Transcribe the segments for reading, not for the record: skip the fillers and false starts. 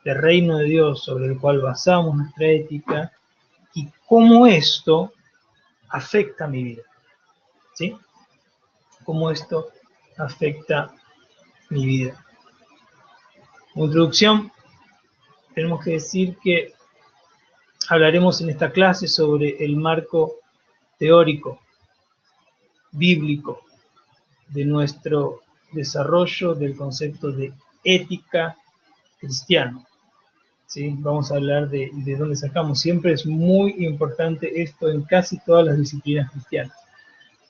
del reino de Dios sobre el cual basamos nuestra ética y cómo esto afecta mi vida, ¿sí? Cómo esto afecta mi vida. Como introducción, tenemos que decir que hablaremos en esta clase sobre el marco teórico, bíblico, de nuestro desarrollo del concepto de ética cristiano. ¿Sí? Vamos a hablar de dónde sacamos. Siempre es muy importante esto en casi todas las disciplinas cristianas.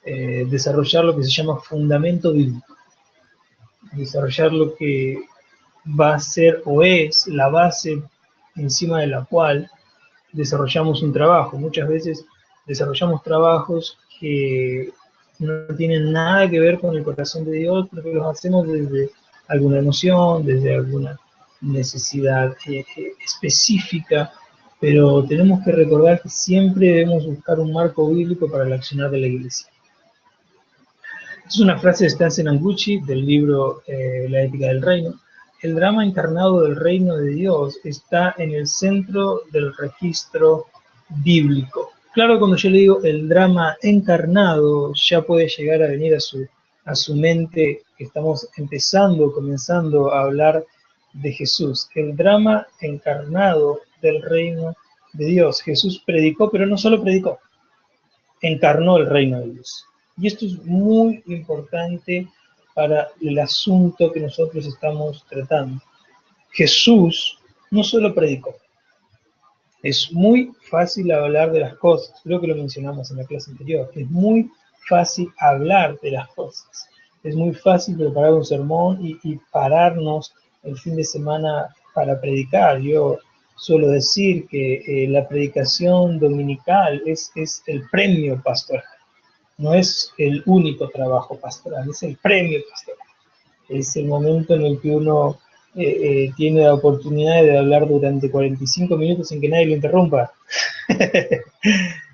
Desarrollar lo que se llama fundamento bíblico. Desarrollar lo que va a ser o es la base encima de la cual desarrollamos un trabajo. Muchas veces desarrollamos trabajos que no tienen nada que ver con el corazón de Dios, pero que los hacemos desde alguna emoción, desde alguna necesidad específica, pero tenemos que recordar que siempre debemos buscar un marco bíblico para el accionar de la iglesia. Es una frase de Stan Senangucci del libro La ética del reino. El drama encarnado del reino de Dios está en el centro del registro bíblico. Claro, cuando yo le digo el drama encarnado, ya puede llegar a venir a su mente que estamos comenzando a hablar de Jesús. El drama encarnado del reino de Dios. Jesús predicó, pero no solo predicó, encarnó el reino de Dios. Y esto es muy importante para el asunto que nosotros estamos tratando. Jesús no solo predicó. Es muy fácil hablar de las cosas, creo que lo mencionamos en la clase anterior, es muy fácil hablar de las cosas, es muy fácil preparar un sermón y pararnos el fin de semana para predicar. Yo suelo decir que la predicación dominical es el premio pastoral, no es el único trabajo pastoral, es el premio pastoral, es el momento en el que uno tiene la oportunidad de hablar durante 45 minutos sin que nadie lo interrumpa.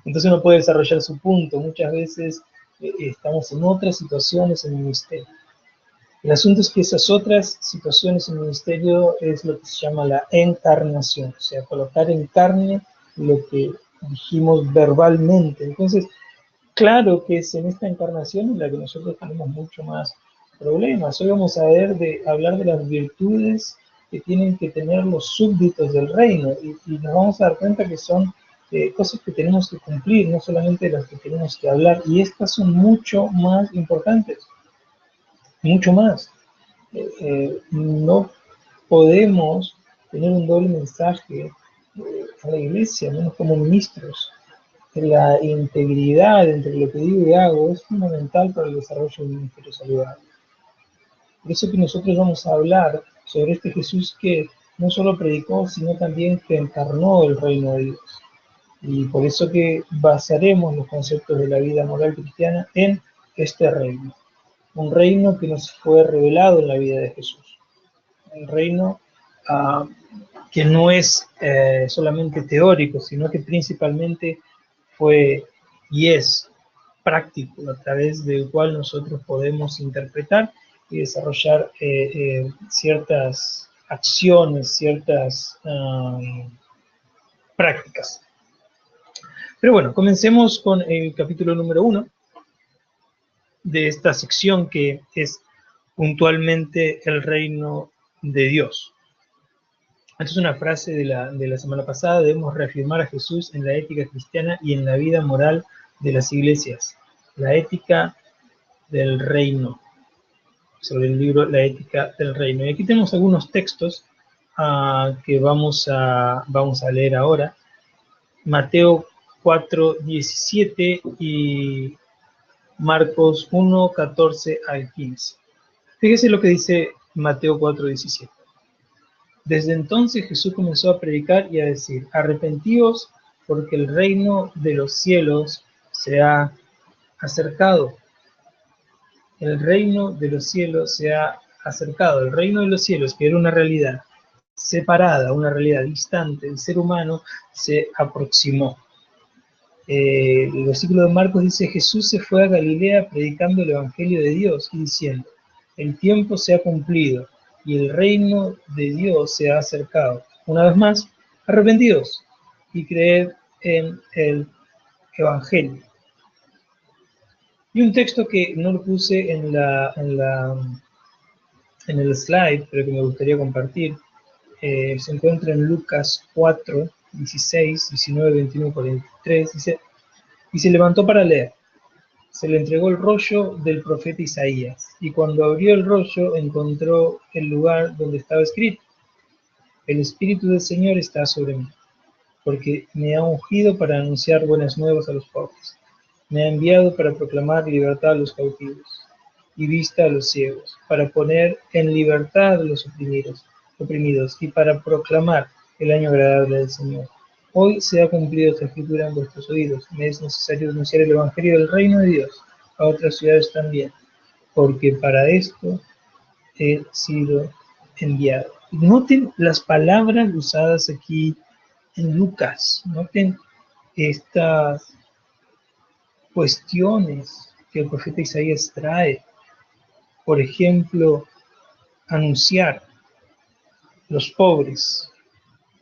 Entonces uno puede desarrollar su punto. Muchas veces estamos en otras situaciones en el ministerio. El asunto es que esas otras situaciones en el ministerio es lo que se llama la encarnación, o sea, colocar en carne lo que dijimos verbalmente. Entonces, claro que es en esta encarnación en la que nosotros tenemos mucho más problemas. Hoy vamos a hablar de las virtudes que tienen que tener los súbditos del reino y nos vamos a dar cuenta que son cosas que tenemos que cumplir, no solamente las que tenemos que hablar, y estas son mucho más importantes, mucho más. No podemos tener un doble mensaje a la iglesia, menos como ministros. La integridad entre lo que digo y hago es fundamental para el desarrollo de un ministerio saludable. Por eso que nosotros vamos a hablar sobre este Jesús que no solo predicó, sino también que encarnó el reino de Dios. Y por eso que basaremos los conceptos de la vida moral cristiana en este reino. Un reino que nos fue revelado en la vida de Jesús. Un reino que no es solamente teórico, sino que principalmente fue y es práctico, a través del cual nosotros podemos interpretar y desarrollar ciertas acciones, ciertas prácticas. Pero bueno, comencemos con el capítulo número 1 de esta sección que es puntualmente el reino de Dios. Esta es una frase de la semana pasada: debemos reafirmar a Jesús en la ética cristiana y en la vida moral de las iglesias. La ética del reino, sobre el libro La ética del reino. Y aquí tenemos algunos textos que vamos a leer ahora. Mateo 4:17 y Marcos 1:14 al 15. Fíjese lo que dice Mateo 4:17. Desde entonces Jesús comenzó a predicar y a decir: arrepentíos, porque el reino de los cielos se ha acercado. El reino de los cielos se ha acercado. El reino de los cielos, que era una realidad separada, una realidad distante del ser humano, se aproximó. El versículo de Marcos dice: Jesús se fue a Galilea predicando el evangelio de Dios y diciendo: el tiempo se ha cumplido y el reino de Dios se ha acercado. Una vez más, arrepentidos y creed en el Evangelio. Y un texto que no lo puse en el slide, pero que me gustaría compartir, se encuentra en Lucas 4, 16, 19, 21, 43, dice, y se levantó para leer. Se le entregó el rollo del profeta Isaías, y cuando abrió el rollo encontró el lugar donde estaba escrito: el Espíritu del Señor está sobre mí, porque me ha ungido para anunciar buenas nuevas a los pobres. Me ha enviado para proclamar libertad a los cautivos y vista a los ciegos, para poner en libertad a los oprimidos y para proclamar el año agradable del Señor. Hoy se ha cumplido esta escritura en vuestros oídos. Me es necesario anunciar el Evangelio del reino de Dios a otras ciudades también, porque para esto he sido enviado. Noten las palabras usadas aquí en Lucas. Noten estas cuestiones que el profeta Isaías trae. Por ejemplo, anunciar, los pobres,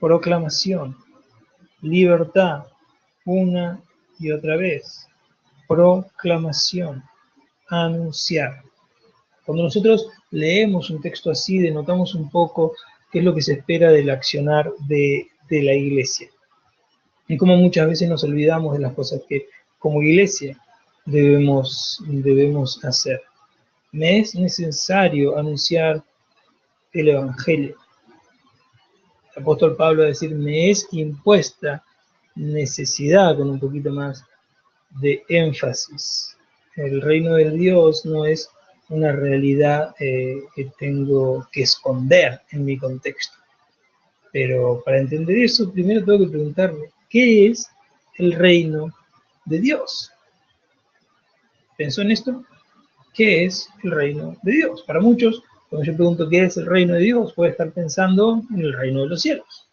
proclamación, libertad, una y otra vez, proclamación, anunciar. Cuando nosotros leemos un texto así, denotamos un poco qué es lo que se espera del accionar de la iglesia. Y cómo muchas veces nos olvidamos de las cosas que como iglesia debemos hacer. Me es necesario anunciar el Evangelio. El apóstol Pablo va a decir, me es impuesta necesidad, con un poquito más de énfasis. El reino de Dios no es una realidad que tengo que esconder en mi contexto. Pero para entender eso, primero tengo que preguntarme, ¿qué es el reino de Dios? ¿Pensó en esto? ¿Qué es el reino de Dios? Para muchos, cuando yo pregunto qué es el reino de Dios, puede estar pensando en el reino de los cielos,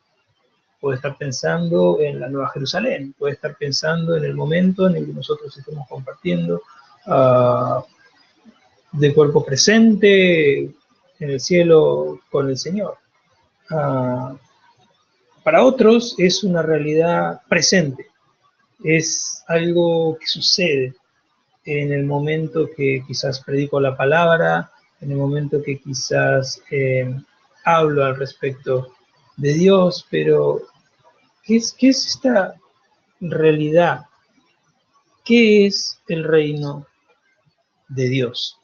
puede estar pensando en la Nueva Jerusalén, puede estar pensando en el momento en el que nosotros estamos compartiendo de cuerpo presente en el cielo con el Señor. Para otros es una realidad presente, es algo que sucede en el momento que quizás predico la palabra, en el momento que quizás hablo al respecto de Dios, pero ¿qué es esta realidad? ¿Qué es el reino de Dios?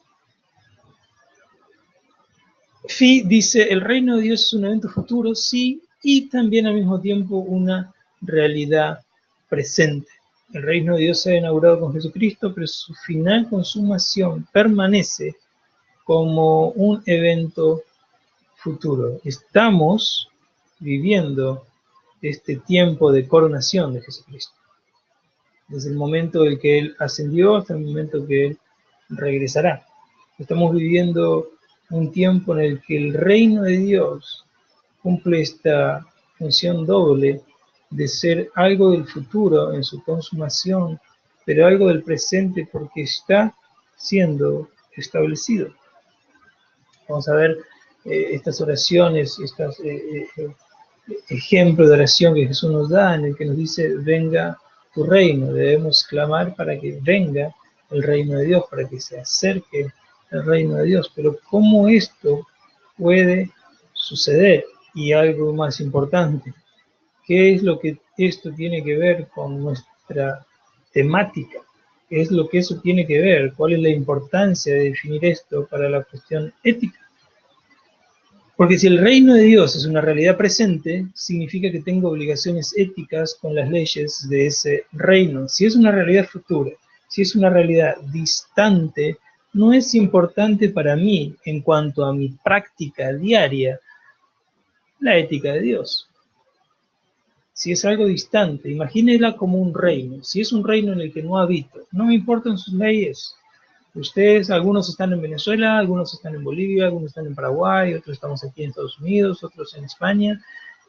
Fi dice, el reino de Dios es un evento futuro, sí, y también al mismo tiempo una realidad presente. El reino de Dios se ha inaugurado con Jesucristo, pero su final consumación permanece como un evento futuro. Estamos viviendo este tiempo de coronación de Jesucristo. Desde el momento en que Él ascendió hasta el momento que Él regresará. Estamos viviendo un tiempo en el que el reino de Dios cumple esta función doble de ser algo del futuro en su consumación, pero algo del presente porque está siendo establecido. Vamos a ver estas oraciones, estos ejemplos de oración que Jesús nos da, en el que nos dice, venga tu reino. Debemos clamar para que venga el reino de Dios, para que se acerque el reino de Dios. Pero ¿cómo esto puede suceder? Y algo más importante, ¿qué es lo que esto tiene que ver con nuestra temática? ¿Qué es lo que eso tiene que ver? ¿Cuál es la importancia de definir esto para la cuestión ética? Porque si el reino de Dios es una realidad presente, significa que tengo obligaciones éticas con las leyes de ese reino. Si es una realidad futura, si es una realidad distante, no es importante para mí en cuanto a mi práctica diaria la ética de Dios. Si es algo distante, imagínela como un reino. Si es un reino en el que no habito, no me importan sus leyes. Ustedes, algunos están en Venezuela, algunos están en Bolivia, algunos están en Paraguay, otros estamos aquí en Estados Unidos, otros en España,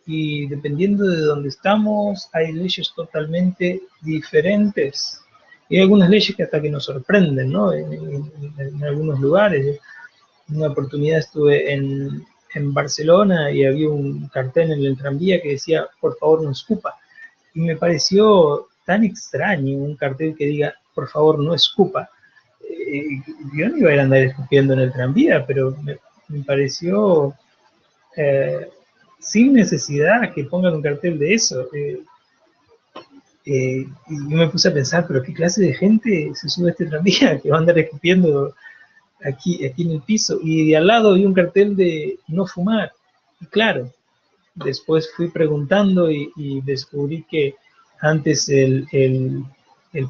y dependiendo de dónde estamos, hay leyes totalmente diferentes. Y hay algunas leyes que hasta que nos sorprenden, ¿no? En algunos lugares. En una oportunidad estuve en en Barcelona y había un cartel en el tranvía que decía, por favor no escupa. Y me pareció tan extraño un cartel que diga, por favor no escupa. Yo no iba a andar escupiendo en el tranvía, pero me pareció sin necesidad que pongan un cartel de eso. Y yo me puse a pensar, pero ¿qué clase de gente se sube a este tranvía que va a andar escupiendo aquí en el piso? Y de al lado había un cartel de no fumar. Y claro, después fui preguntando y descubrí que antes el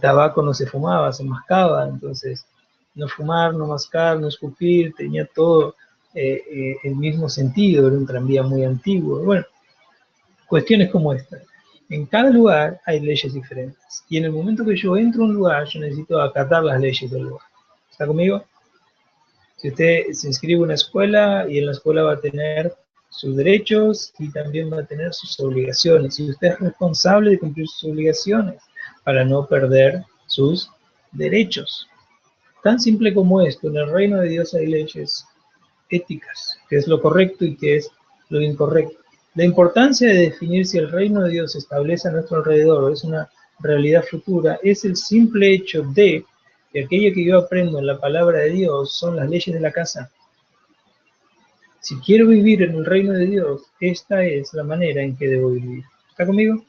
tabaco no se fumaba, se mascaba. Entonces no fumar, no mascar, no escupir, tenía todo el mismo sentido. Era un tranvía muy antiguo. Bueno, cuestiones como esta. En cada lugar hay leyes diferentes. Y en el momento que yo entro a un lugar, yo necesito acatar las leyes del lugar. ¿Está conmigo? Si usted se inscribe en una escuela y en la escuela va a tener sus derechos y también va a tener sus obligaciones. Y usted es responsable de cumplir sus obligaciones para no perder sus derechos. Tan simple como esto, en el reino de Dios hay leyes éticas, que es lo correcto y que es lo incorrecto. La importancia de definir si el reino de Dios se establece a nuestro alrededor o es una realidad futura es el simple hecho de que aquello que yo aprendo en la palabra de Dios son las leyes de la casa. Si quiero vivir en el reino de Dios, esta es la manera en que debo vivir. ¿Está conmigo?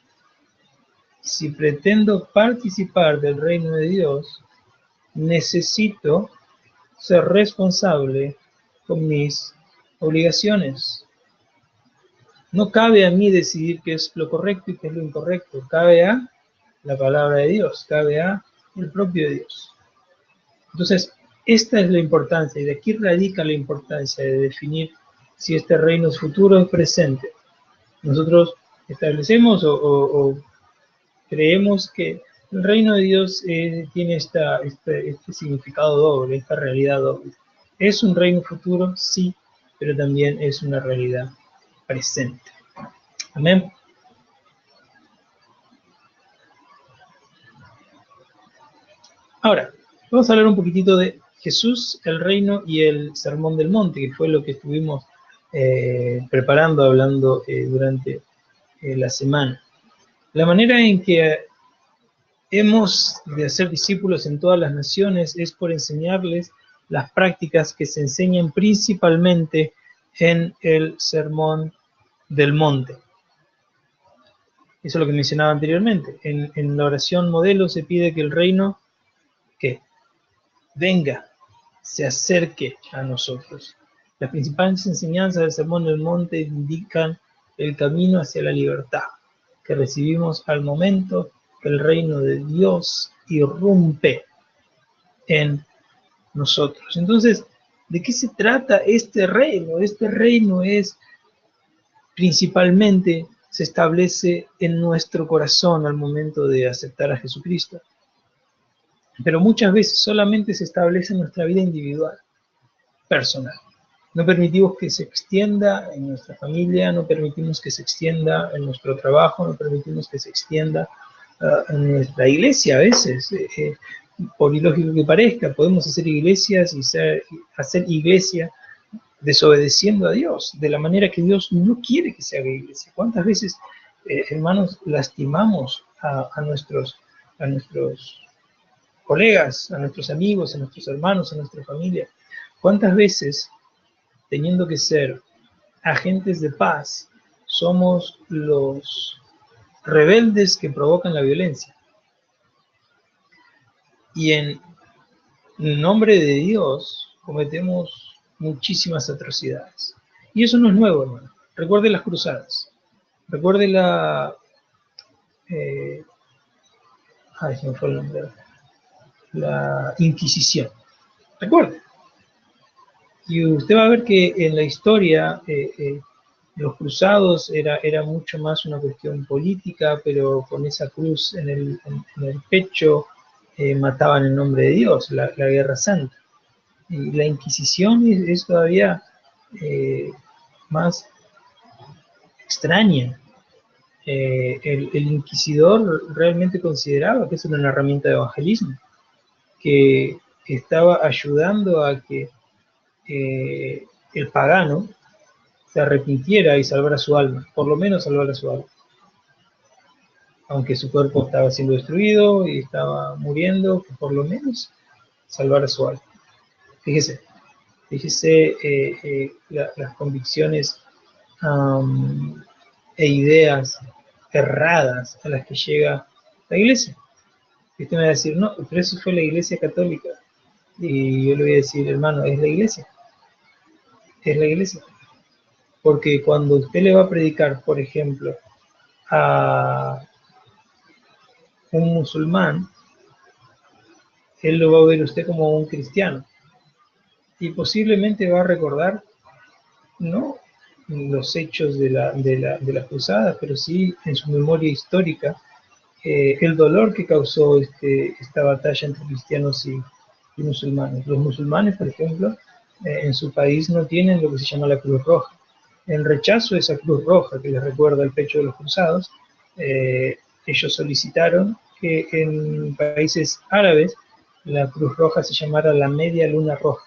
Si pretendo participar del reino de Dios, necesito ser responsable con mis obligaciones. No cabe a mí decidir qué es lo correcto y qué es lo incorrecto. Cabe a la palabra de Dios, cabe a el propio Dios. Entonces, esta es la importancia, y de aquí radica la importancia de definir si este reino es futuro o es presente. Nosotros establecemos o creemos que el reino de Dios tiene este significado doble, esta realidad doble. ¿Es un reino futuro? Sí, pero también es una realidad presente. Amén. Ahora, vamos a hablar un poquitito de Jesús, el reino y el sermón del monte, que fue lo que estuvimos preparando, hablando durante la semana. La manera en que hemos de hacer discípulos en todas las naciones es por enseñarles las prácticas que se enseñan principalmente en el sermón del monte. Eso es lo que mencionaba anteriormente. En la oración modelo se pide que el reino que venga, se acerque a nosotros. Las principales enseñanzas del sermón del monte indican el camino hacia la libertad que recibimos al momento que el reino de Dios irrumpe en nosotros. Entonces, ¿de qué se trata este reino? Este reino es principalmente, se establece en nuestro corazón al momento de aceptar a Jesucristo. Pero muchas veces solamente se establece en nuestra vida individual, personal. No permitimos que se extienda en nuestra familia, no permitimos que se extienda en nuestro trabajo, no permitimos que se extienda en nuestra iglesia a veces. Por ilógico que parezca, podemos hacer iglesias y hacer iglesia desobedeciendo a Dios, de la manera que Dios no quiere que se haga iglesia. ¿Cuántas veces, hermanos, lastimamos a nuestros colegas, a nuestros amigos, a nuestros hermanos, a nuestra familia? ¿Cuántas veces, teniendo que ser agentes de paz, somos los rebeldes que provocan la violencia? Y en nombre de Dios cometemos muchísimas atrocidades. Y eso no es nuevo, hermano. Recuerde las cruzadas. Recuerde se me fue el nombre. La Inquisición. Recuerde. Y usted va a ver que en la historia los cruzados era mucho más una cuestión política, pero con esa cruz en el pecho mataban en nombre de Dios, la Guerra Santa. Y la Inquisición es todavía más extraña. El inquisidor realmente consideraba que eso era una herramienta de evangelismo, que estaba ayudando a que el pagano se arrepintiera y salvara su alma, por lo menos salvara su alma. Aunque su cuerpo estaba siendo destruido y estaba muriendo, que por lo menos salvara su alma. Fíjese las convicciones e ideas erradas a las que llega la iglesia. Y usted me va a decir, no, pero eso fue la iglesia católica. Y yo le voy a decir, hermano, es la iglesia. Es la iglesia. Porque cuando usted le va a predicar, por ejemplo, a un musulmán, él lo va a ver usted como un cristiano. Y posiblemente va a recordar, no los hechos de la cruzada, pero sí en su memoria histórica, el dolor que causó esta batalla entre cristianos y musulmanes. Los musulmanes, por ejemplo, en su país no tienen lo que se llama la Cruz Roja. En rechazo a esa Cruz Roja que les recuerda el pecho de los cruzados, ellos solicitaron que en países árabes la Cruz Roja se llamara la Media Luna Roja.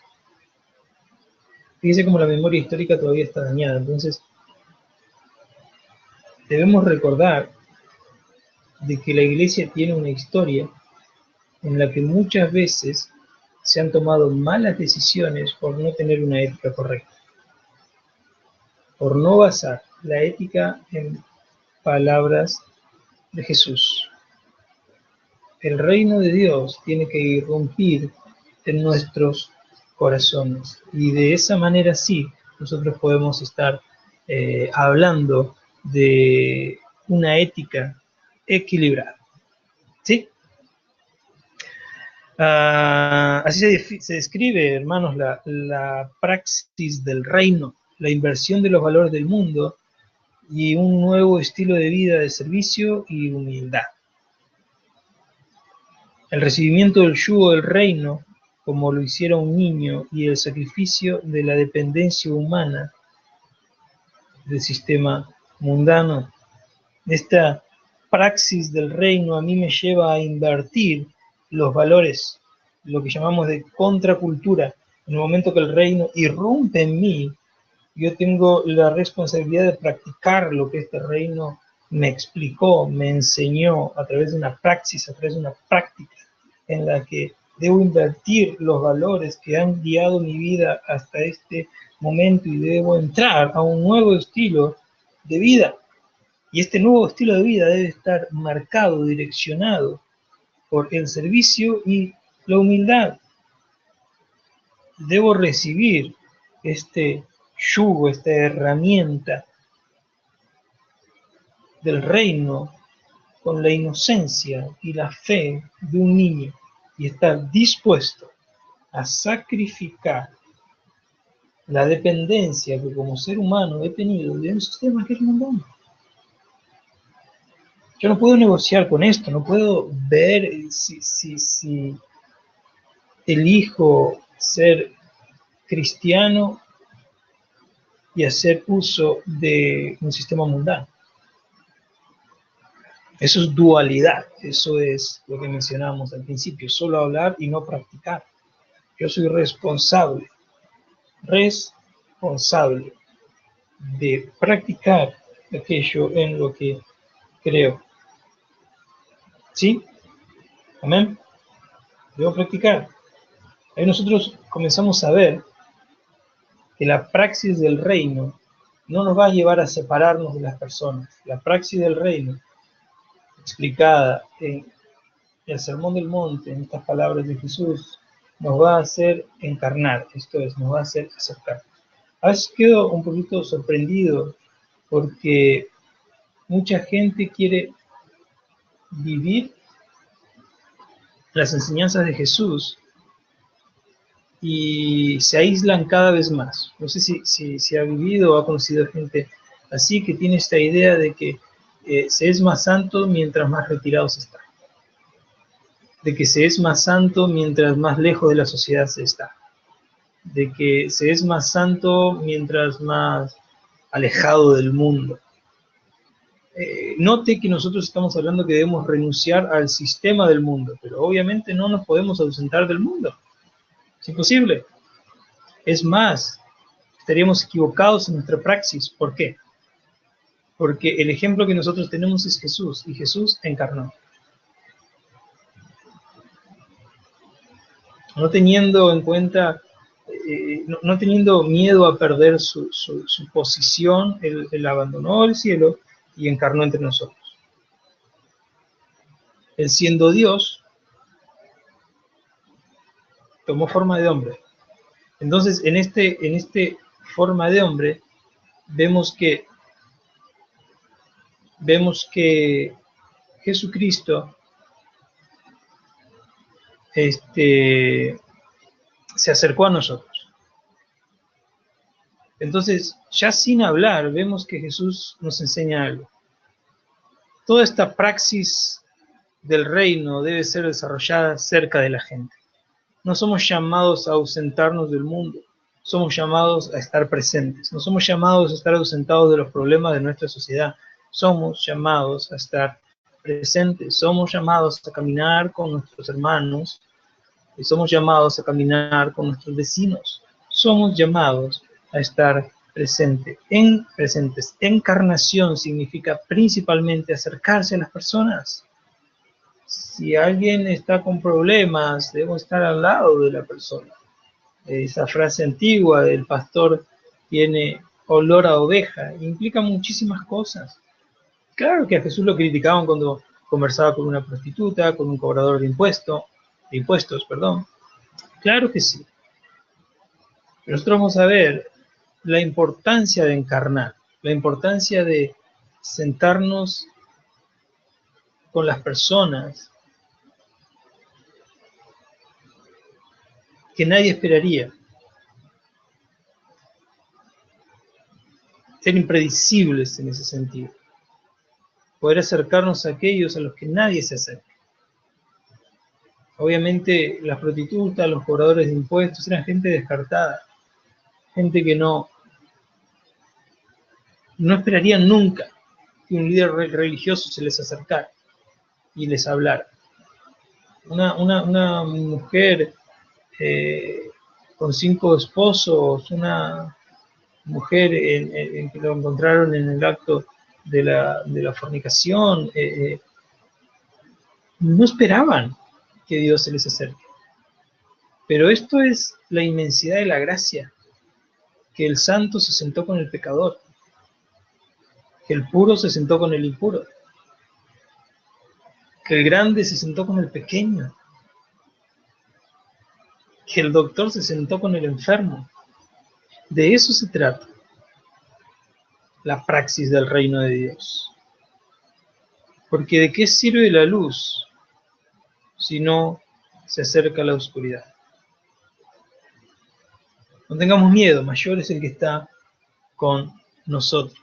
Fíjese cómo la memoria histórica todavía está dañada. Entonces, debemos recordar de que la iglesia tiene una historia en la que muchas veces se han tomado malas decisiones por no tener una ética correcta, por no basar la ética en palabras de Jesús. El reino de Dios tiene que irrumpir en nuestros corazones y de esa manera sí nosotros podemos estar hablando de una ética equilibrada. ¿Sí? Así se describe, hermanos, la praxis del reino, la inversión de los valores del mundo y un nuevo estilo de vida de servicio y humildad. El recibimiento del yugo del reino, como lo hiciera un niño, y el sacrificio de la dependencia humana del sistema mundano. Esta praxis del reino a mí me lleva a invertir los valores, lo que llamamos de contracultura. En el momento que el reino irrumpe en mí, yo tengo la responsabilidad de practicar lo que este reino me explicó, me enseñó a través de una praxis, a través de una práctica en la que debo invertir los valores que han guiado mi vida hasta este momento y debo entrar a un nuevo estilo de vida. Y este nuevo estilo de vida debe estar marcado, direccionado por el servicio y la humildad. Debo recibir este yugo, esta herramienta del reino con la inocencia y la fe de un niño y estar dispuesto a sacrificar la dependencia que como ser humano he tenido de un sistema que es mundano. Yo no puedo negociar con esto, no puedo ver si elijo ser cristiano y hacer uso de un sistema mundano. Eso es dualidad, eso es lo que mencionábamos al principio, solo hablar y no practicar. Yo soy responsable de practicar aquello en lo que creo. ¿Sí? Amén. Debo practicar. Ahí nosotros comenzamos a ver que la praxis del reino no nos va a llevar a separarnos de las personas. La praxis del reino, explicada en el Sermón del Monte, en estas palabras de Jesús, nos va a hacer encarnar, esto es, nos va a hacer acercar. A veces quedo un poquito sorprendido porque mucha gente quiere vivir las enseñanzas de Jesús y se aíslan cada vez más. No sé si ha vivido o ha conocido gente así que tiene esta idea de que se es más santo mientras más retirado se está. De que se es más santo mientras más lejos de la sociedad se está. De que se es más santo mientras más alejado del mundo. Note que nosotros estamos hablando que debemos renunciar al sistema del mundo, pero obviamente no nos podemos ausentar del mundo. Es imposible. Es más, estaríamos equivocados en nuestra praxis. ¿Por qué? Porque el ejemplo que nosotros tenemos es Jesús, y Jesús encarnó. No teniendo en cuenta, no teniendo miedo a perder su posición, él abandonó el cielo y encarnó entre nosotros. Él, siendo Dios, tomó forma de hombre. Entonces, en este forma de hombre, vemos que Jesucristo se acercó a nosotros. Entonces, ya sin hablar, vemos que Jesús nos enseña algo. Toda esta praxis del reino debe ser desarrollada cerca de la gente. No somos llamados a ausentarnos del mundo, somos llamados a estar presentes. No somos llamados a estar ausentados de los problemas de nuestra sociedad, somos llamados a estar presentes, somos llamados a caminar con nuestros hermanos, y somos llamados a caminar con nuestros vecinos, somos llamados a estar presentes. Encarnación significa principalmente acercarse a las personas. Si alguien está con problemas, debemos estar al lado de la persona. Esa frase antigua del pastor tiene olor a oveja, implica muchísimas cosas. Claro que a Jesús lo criticaban cuando conversaba con una prostituta, con un cobrador de impuestos, Claro que sí. Pero nosotros vamos a ver la importancia de encarnar, la importancia de sentarnos con las personas que nadie esperaría. Ser impredecibles en ese sentido. Poder acercarnos a aquellos a los que nadie se acerca. Obviamente las prostitutas, los cobradores de impuestos eran gente descartada, gente que no esperaría nunca que un líder religioso se les acercara y les hablara. Una mujer con 5 esposos, una mujer en que lo encontraron en el acto de la fornicación, no esperaban que Dios se les acerque. Pero esto es la inmensidad de la gracia, que el santo se sentó con el pecador, que el puro se sentó con el impuro, que el grande se sentó con el pequeño, que el doctor se sentó con el enfermo. De eso se trata la praxis del reino de Dios. Porque ¿de qué sirve la luz si no se acerca a la oscuridad? No tengamos miedo, mayor es el que está con nosotros.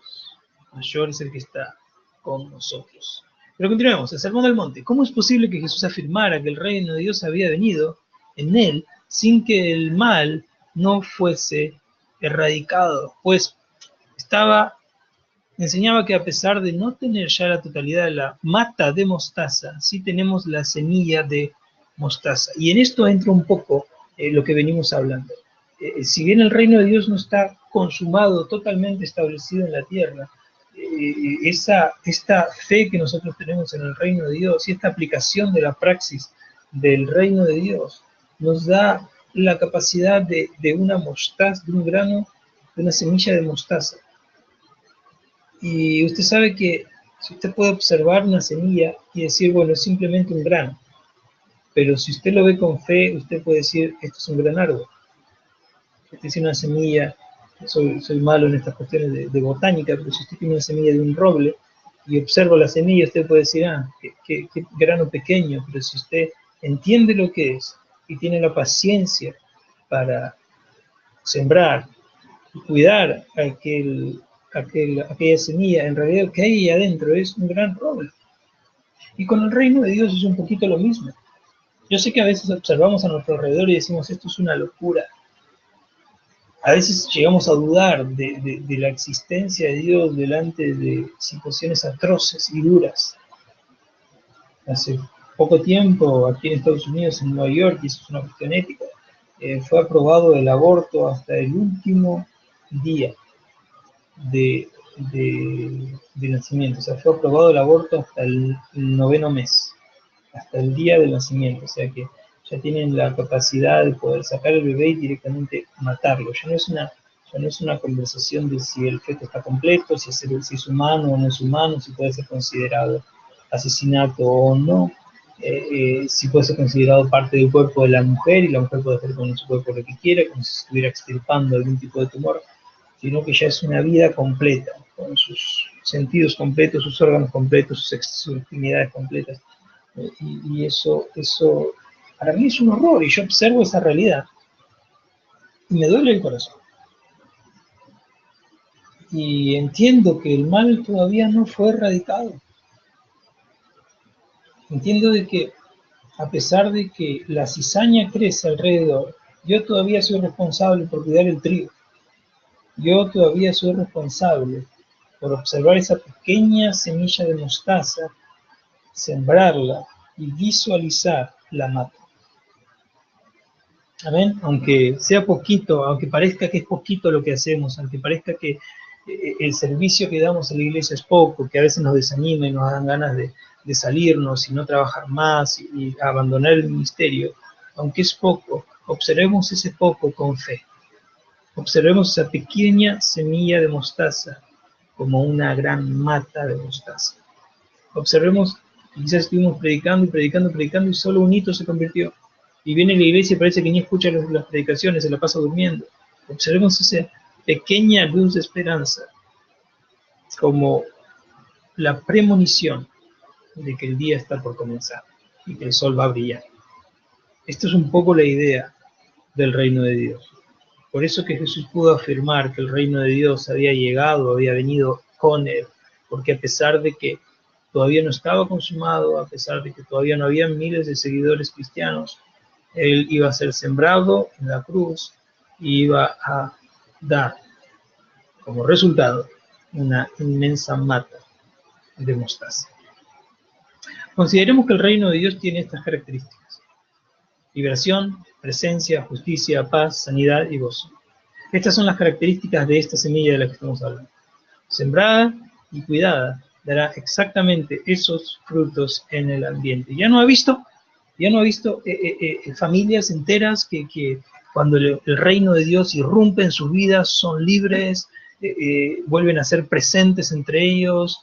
Mayor es el que está con nosotros. Pero continuemos, el Sermón del Monte. ¿Cómo es posible que Jesús afirmara que el reino de Dios había venido en él sin que el mal no fuese erradicado? Pues enseñaba que a pesar de no tener ya la totalidad de la mata de mostaza, sí tenemos la semilla de mostaza. Y en esto entra un poco lo que venimos hablando. Si bien el reino de Dios no está consumado, totalmente establecido en la tierra, esta fe que nosotros tenemos en el reino de Dios y esta aplicación de la praxis del reino de Dios nos da la capacidad de una mostaza, de un grano, de una semilla de mostaza. Y usted sabe que si usted puede observar una semilla y decir, bueno, es simplemente un grano, pero si usted lo ve con fe, usted puede decir, esto es un gran árbol. Esta es una semilla, soy malo en estas cuestiones de botánica, pero si usted tiene una semilla de un roble y observa la semilla, usted puede decir, qué grano pequeño, pero si usted entiende lo que es y tiene la paciencia para sembrar y cuidar aquella semilla, en realidad lo que hay ahí adentro es un gran roble. Y con el reino de Dios es un poquito lo mismo. Yo sé que a veces observamos a nuestro alrededor y decimos, esto es una locura. A veces llegamos a dudar de la existencia de Dios delante de situaciones atroces y duras. Hace poco tiempo, aquí en Estados Unidos, en Nueva York, y eso es una cuestión ética, fue aprobado el aborto hasta el último día de nacimiento. O sea, fue aprobado el aborto hasta el 9º mes, hasta el día del nacimiento. O sea que ya tienen la capacidad de poder sacar el bebé y directamente matarlo. Ya no es una conversación de si el feto está completo, si es humano o no es humano, si puede ser considerado asesinato o no, si puede ser considerado parte del cuerpo de la mujer y la mujer puede hacer con su cuerpo lo que quiera, como si estuviera extirpando algún tipo de tumor, sino que ya es una vida completa, con sus sentidos completos, sus órganos completos, sus extremidades completas. Y eso para mí es un horror, y yo observo esa realidad y me duele el corazón. Y entiendo que el mal todavía no fue erradicado. Entiendo de que a pesar de que la cizaña crece alrededor, yo todavía soy responsable por cuidar el trigo. Yo todavía soy responsable por observar esa pequeña semilla de mostaza, sembrarla y visualizar la mata. Amén. Aunque sea poquito, aunque parezca que es poquito lo que hacemos, aunque parezca que el servicio que damos a la iglesia es poco, que a veces nos desanima y nos dan ganas de salirnos y no trabajar más y abandonar el ministerio, aunque es poco, observemos ese poco con fe. Observemos esa pequeña semilla de mostaza como una gran mata de mostaza. Observemos, quizás estuvimos predicando y predicando, predicando y solo un hito se convirtió. Y viene la iglesia y parece que ni escucha las predicaciones, se la pasa durmiendo. Observemos esa pequeña luz de esperanza como la premonición de que el día está por comenzar y que el sol va a brillar. Esto es un poco la idea del reino de Dios. Por eso que Jesús pudo afirmar que el reino de Dios había llegado, había venido con él, porque a pesar de que todavía no estaba consumado, a pesar de que todavía no había miles de seguidores cristianos, él iba a ser sembrado en la cruz y iba a dar como resultado una inmensa mata de mostaza. Consideremos que el reino de Dios tiene estas características: liberación, presencia, justicia, paz, sanidad y gozo. Estas son las características de esta semilla de la que estamos hablando. Sembrada y cuidada, dará exactamente esos frutos en el ambiente. ¿Ya no ha visto familias enteras que cuando el reino de Dios irrumpe en sus vidas son libres, vuelven a ser presentes entre ellos,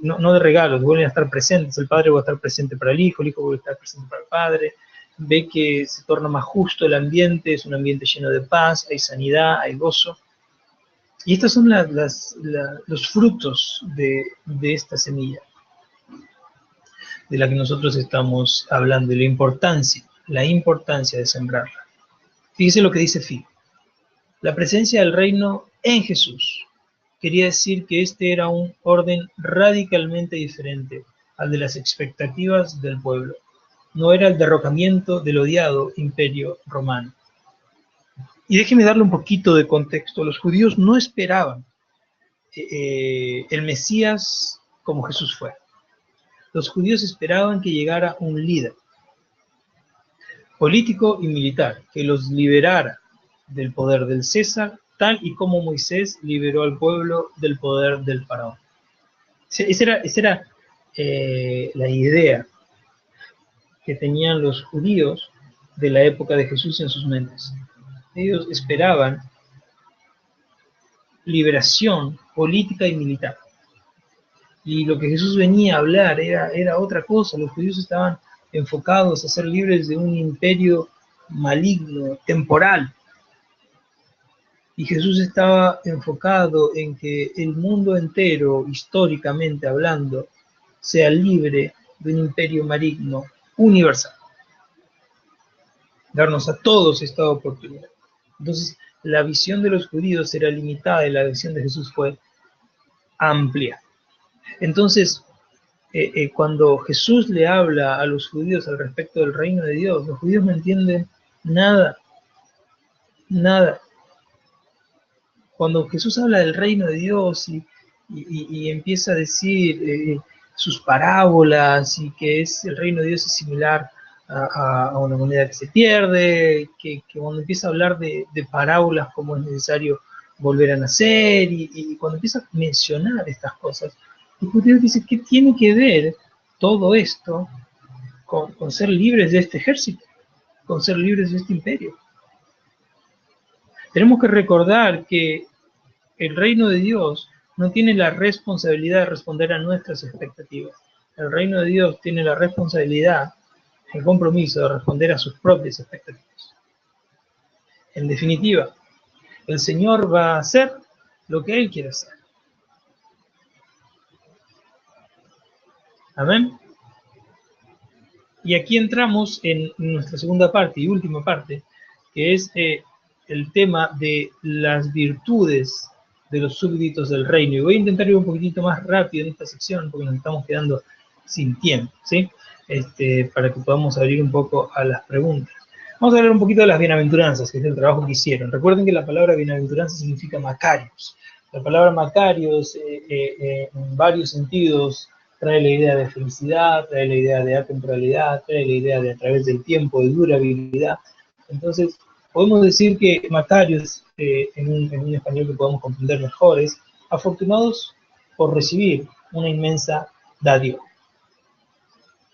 no de regalos, vuelven a estar presentes? El padre va a estar presente para el hijo va a estar presente para el padre. Ve que se torna más justo el ambiente, es un ambiente lleno de paz, hay sanidad, hay gozo. Y estos son los frutos de esta semilla de la que nosotros estamos hablando, y la importancia de sembrarla. Fíjese lo que dice Phil. La presencia del reino en Jesús quería decir que este era un orden radicalmente diferente al de las expectativas del pueblo. No era el derrocamiento del odiado imperio romano. Y déjeme darle un poquito de contexto. Los judíos no esperaban el Mesías como Jesús fue. Los judíos esperaban que llegara un líder político y militar que los liberara del poder del César, tal y como Moisés liberó al pueblo del poder del faraón. Esa era la idea que tenían los judíos de la época de Jesús en sus mentes. Ellos esperaban liberación política y militar. Y lo que Jesús venía a hablar era otra cosa. Los judíos estaban enfocados a ser libres de un imperio maligno, temporal. Y Jesús estaba enfocado en que el mundo entero, históricamente hablando, sea libre de un imperio maligno universal. Darnos a todos esta oportunidad. Entonces, la visión de los judíos era limitada y la visión de Jesús fue amplia. Entonces, cuando Jesús le habla a los judíos al respecto del reino de Dios, los judíos no entienden nada. Cuando Jesús habla del reino de Dios y empieza a decir sus parábolas y que el reino de Dios es similar a una moneda que se pierde, que cuando empieza a hablar de parábolas como es necesario volver a nacer, y cuando empieza a mencionar estas cosas, el judío dice, ¿qué tiene que ver todo esto con ser libres de este ejército, con ser libres de este imperio? Tenemos que recordar que el reino de Dios no tiene la responsabilidad de responder a nuestras expectativas. El reino de Dios tiene la responsabilidad, el compromiso de responder a sus propias expectativas. En definitiva, el Señor va a hacer lo que Él quiere hacer. Amén. Y aquí entramos en nuestra segunda parte y última parte, que es el tema de las virtudes de los súbditos del reino. Y voy a intentar ir un poquitito más rápido en esta sección, porque nos estamos quedando sin tiempo, ¿sí? Para que podamos abrir un poco a las preguntas. Vamos a hablar un poquito de las bienaventuranzas, que es el trabajo que hicieron. Recuerden que la palabra bienaventuranza significa Macarios. La palabra Macarios, en varios sentidos, trae la idea de felicidad, trae la idea de atemporalidad, trae la idea de a través del tiempo, de durabilidad. Entonces, podemos decir que Macarios, en un español que podamos comprender mejor, es afortunados por recibir una inmensa dádiva.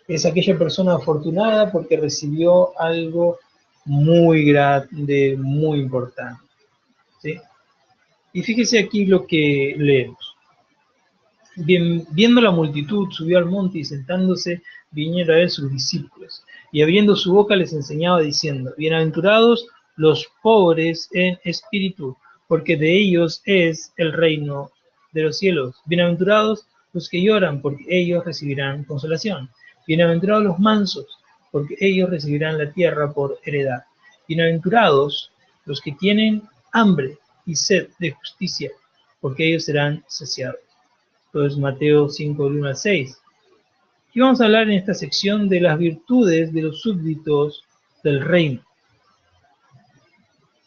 Es aquella persona afortunada porque recibió algo muy grande, muy importante, ¿sí? Y fíjese aquí lo que leemos. Viendo la multitud, subió al monte y sentándose, vinieron a él sus discípulos. Y abriendo su boca les enseñaba diciendo, bienaventurados los pobres en espíritu, porque de ellos es el reino de los cielos. Bienaventurados los que lloran, porque ellos recibirán consolación. Bienaventurados los mansos, porque ellos recibirán la tierra por heredad. Bienaventurados los que tienen hambre y sed de justicia, porque ellos serán saciados. Entonces, Mateo 5, 1 al 6. Y vamos a hablar en esta sección de las virtudes de los súbditos del reino.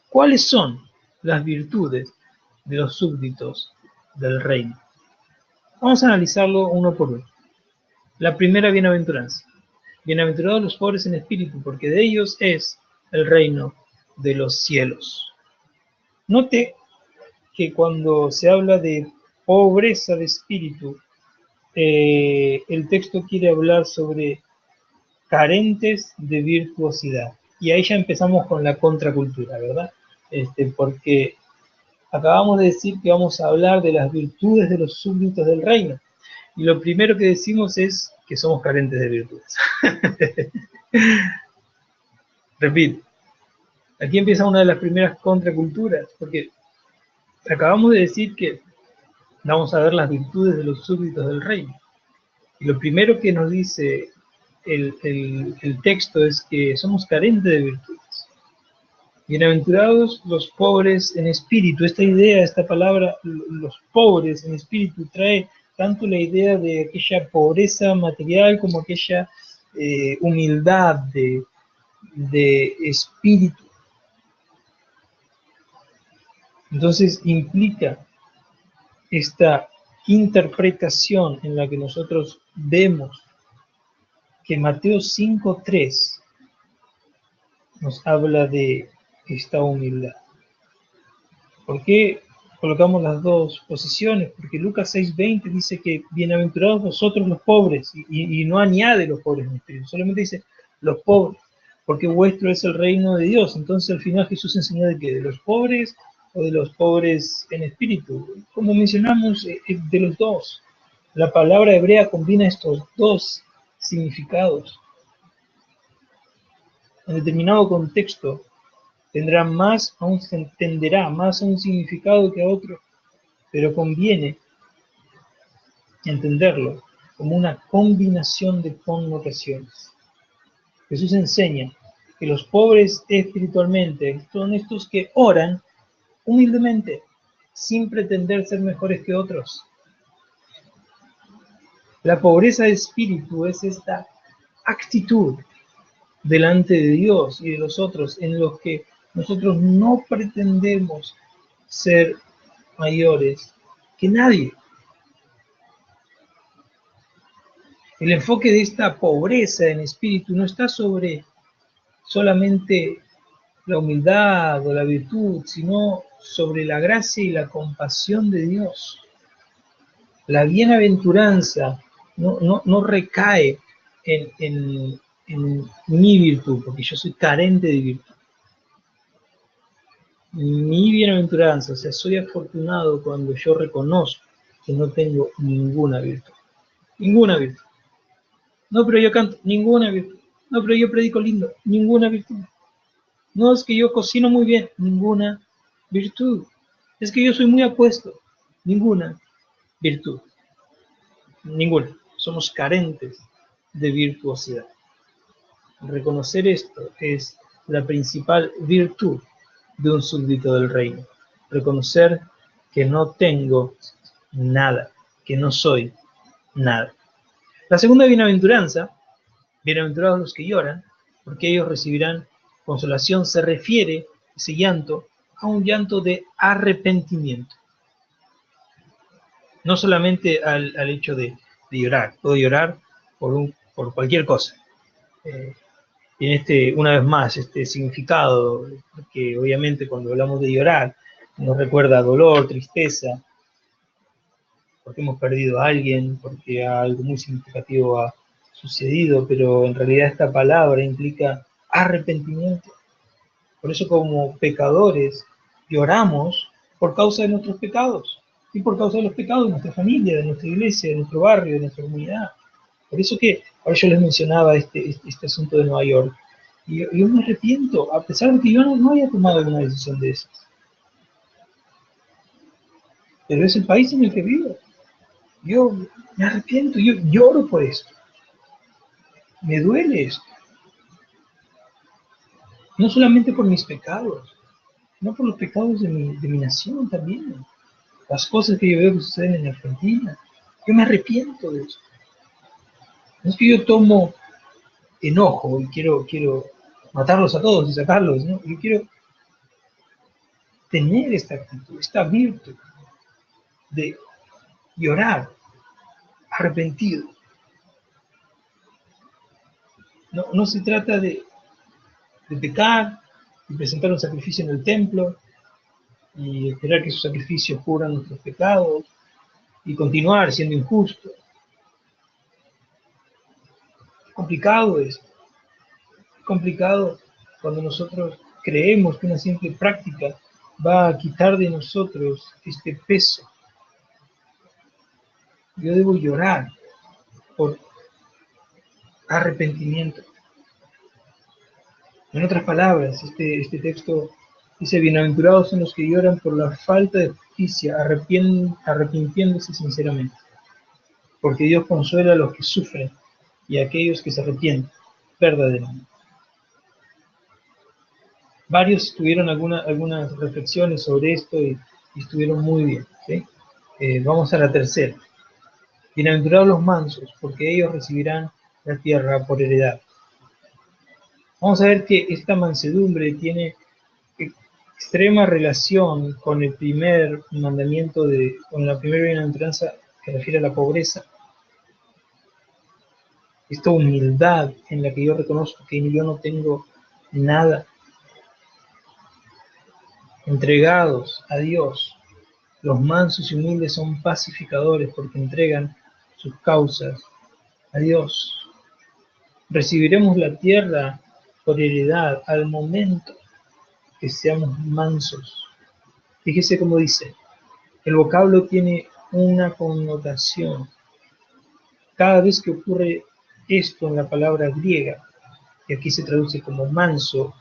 ¿Cuáles son las virtudes de los súbditos del reino? Vamos a analizarlo uno por uno. La primera bienaventuranza. Bienaventurados los pobres en espíritu, porque de ellos es el reino de los cielos. Note que cuando se habla de pobreza de espíritu, el texto quiere hablar sobre carentes de virtuosidad. Y ahí ya empezamos con la contracultura, ¿verdad? Porque acabamos de decir que vamos a hablar de las virtudes de los súbditos del reino. Y lo primero que decimos es que somos carentes de virtudes. Repito, aquí empieza una de las primeras contraculturas, porque acabamos de decir que vamos a ver las virtudes de los súbditos del reino. Y lo primero que nos dice el texto es que somos carentes de virtudes. Bienaventurados los pobres en espíritu. Esta idea, esta palabra, los pobres en espíritu, trae tanto la idea de aquella pobreza material como aquella humildad de espíritu. Entonces implica esta interpretación en la que nosotros vemos que Mateo 5:3 nos habla de esta humildad. ¿Por qué colocamos las dos posiciones? Porque Lucas 6:20 dice que bienaventurados vosotros los pobres, y no añade los pobres en espíritu, solamente dice los pobres, porque vuestro es el reino de Dios. Entonces al final Jesús enseñó de que de los pobres o de los pobres en espíritu. Como mencionamos, de los dos. La palabra hebrea combina estos dos significados. En determinado contexto tendrá más, aún se entenderá más a un significado que a otro, pero conviene entenderlo como una combinación de connotaciones. Jesús enseña que los pobres espiritualmente son estos que oran humildemente, sin pretender ser mejores que otros. La pobreza de espíritu es esta actitud delante de Dios y de los otros en los que nosotros no pretendemos ser mayores que nadie. El enfoque de esta pobreza en espíritu no está sobre solamente la humildad o la virtud, sino sobre la gracia y la compasión de Dios. La bienaventuranza no recae en mi virtud, porque yo soy carente de virtud. Mi bienaventuranza, o sea, soy afortunado cuando yo reconozco que no tengo ninguna virtud. Ninguna virtud. No, pero yo canto, ninguna virtud. No, pero yo predico lindo, ninguna virtud. No, es que yo cocino muy bien, ninguna virtud. Es que yo soy muy apuesto, ninguna virtud. Ninguna. Somos carentes de virtuosidad. Reconocer esto es la principal virtud de un súbdito del reino. Reconocer que no tengo nada, que no soy nada. La segunda bienaventuranza, bienaventurados los que lloran, porque ellos recibirán consolación, se refiere ese llanto a un llanto de arrepentimiento. No solamente al hecho de llorar, puedo llorar por cualquier cosa. Tiene una vez más, este significado, que obviamente cuando hablamos de llorar, nos recuerda dolor, tristeza, porque hemos perdido a alguien, porque algo muy significativo ha sucedido, pero en realidad esta palabra implica arrepentimiento. Por eso como pecadores lloramos por causa de nuestros pecados, y por causa de los pecados de nuestra familia, de nuestra iglesia, de nuestro barrio, de nuestra comunidad. Por eso que ahora yo les mencionaba este asunto de Nueva York. Y yo me arrepiento, a pesar de que yo no haya tomado alguna decisión de esas. Pero es el país en el que vivo. Yo me arrepiento, yo lloro por esto. Me duele esto. No solamente por mis pecados, no por los pecados de mi nación también. Las cosas que yo veo que suceden en Argentina. Yo me arrepiento de eso. No es que yo tomo enojo y quiero matarlos a todos y sacarlos, ¿no? Yo quiero tener esta actitud, esta virtud de llorar arrepentido. No se trata de pecar, de presentar un sacrificio en el templo y esperar que esos sacrificios cubran nuestros pecados y continuar siendo injusto. Es complicado esto. Es complicado cuando nosotros creemos que una simple práctica va a quitar de nosotros este peso. Yo debo llorar por arrepentimiento. En otras palabras, este texto dice: bienaventurados son los que lloran por la falta de justicia, arrepintiéndose sinceramente, porque Dios consuela a los que sufren y a aquellos que se arrepienten verdaderamente. Varios tuvieron algunas reflexiones sobre esto y estuvieron muy bien, ¿sí? Vamos a la tercera. Bienaventurados los mansos, porque ellos recibirán la tierra por heredad. Vamos a ver que esta mansedumbre tiene extrema relación con el primer mandamiento, con la primera bienaventuranza que refiere a la pobreza. Esta humildad en la que yo reconozco que yo no tengo nada. Entregados a Dios, los mansos y humildes son pacificadores porque entregan sus causas a Dios. Recibiremos la tierra por heredad al momento que seamos mansos. Fíjese cómo dice, el vocablo tiene una connotación. Cada vez que ocurre esto en la palabra griega, que aquí se traduce como manso,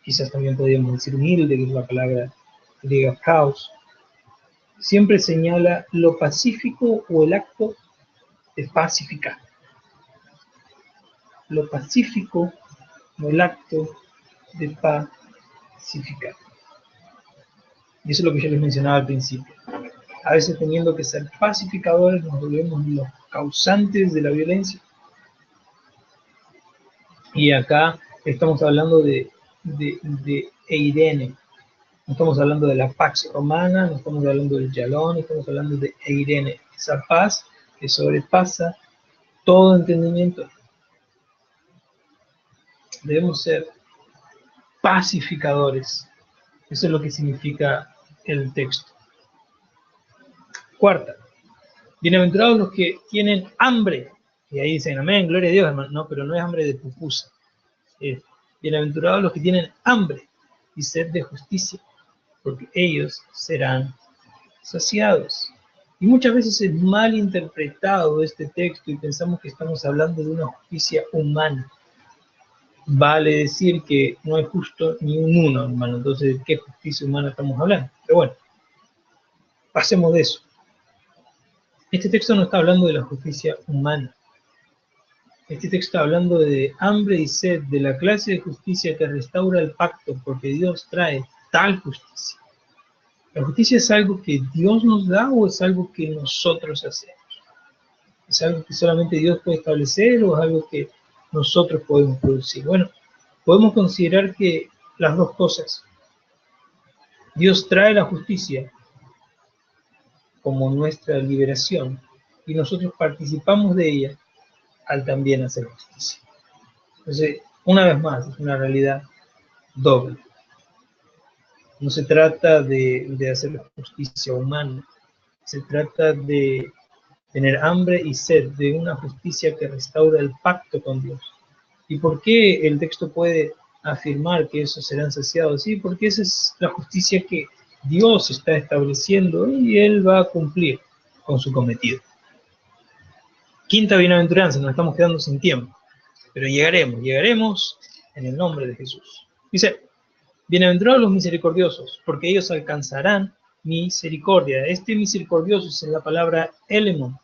quizás también podríamos decir humilde, que es la palabra griega praus, siempre señala lo pacífico o el acto de pacificar. Lo pacífico o el acto de pacificar. Y eso es lo que yo les mencionaba al principio. A veces, teniendo que ser pacificadores, nos volvemos los causantes de la violencia. Y acá estamos hablando de eirene. No estamos hablando de la pax romana, no estamos hablando del yalón, estamos hablando de eirene, esa paz que sobrepasa todo entendimiento. Debemos ser pacificadores. Eso es lo que significa el texto. Cuarta, bienaventurados los que tienen hambre. Y ahí dicen, amén, gloria a Dios, hermano. No, pero no es hambre de pupusa. Bienaventurados los que tienen hambre y sed de justicia, porque ellos serán saciados. Y muchas veces es mal interpretado este texto y pensamos que estamos hablando de una justicia humana. Vale decir que no es justo ni un uno, hermano. Entonces, ¿de qué justicia humana estamos hablando? Pero bueno, pasemos de eso. Este texto no está hablando de la justicia humana. Este texto está hablando de hambre y sed, de la clase de justicia que restaura el pacto, porque Dios trae tal justicia. ¿La justicia es algo que Dios nos da o es algo que nosotros hacemos? ¿Es algo que solamente Dios puede establecer o es algo que nosotros podemos producir? Bueno, podemos considerar que las dos cosas. Dios trae la justicia como nuestra liberación y nosotros participamos de ella al también hacer justicia. Entonces, una vez más, es una realidad doble. No se trata de hacer la justicia humana, se trata de tener hambre y sed de una justicia que restaura el pacto con Dios. ¿Y por qué el texto puede afirmar que esos serán saciados? Sí, porque esa es la justicia que Dios está estableciendo y Él va a cumplir con su cometido. Quinta bienaventuranza, nos estamos quedando sin tiempo, pero llegaremos en el nombre de Jesús. Dice, bienaventurados los misericordiosos, porque ellos alcanzarán misericordia. Este misericordioso es la palabra elemon,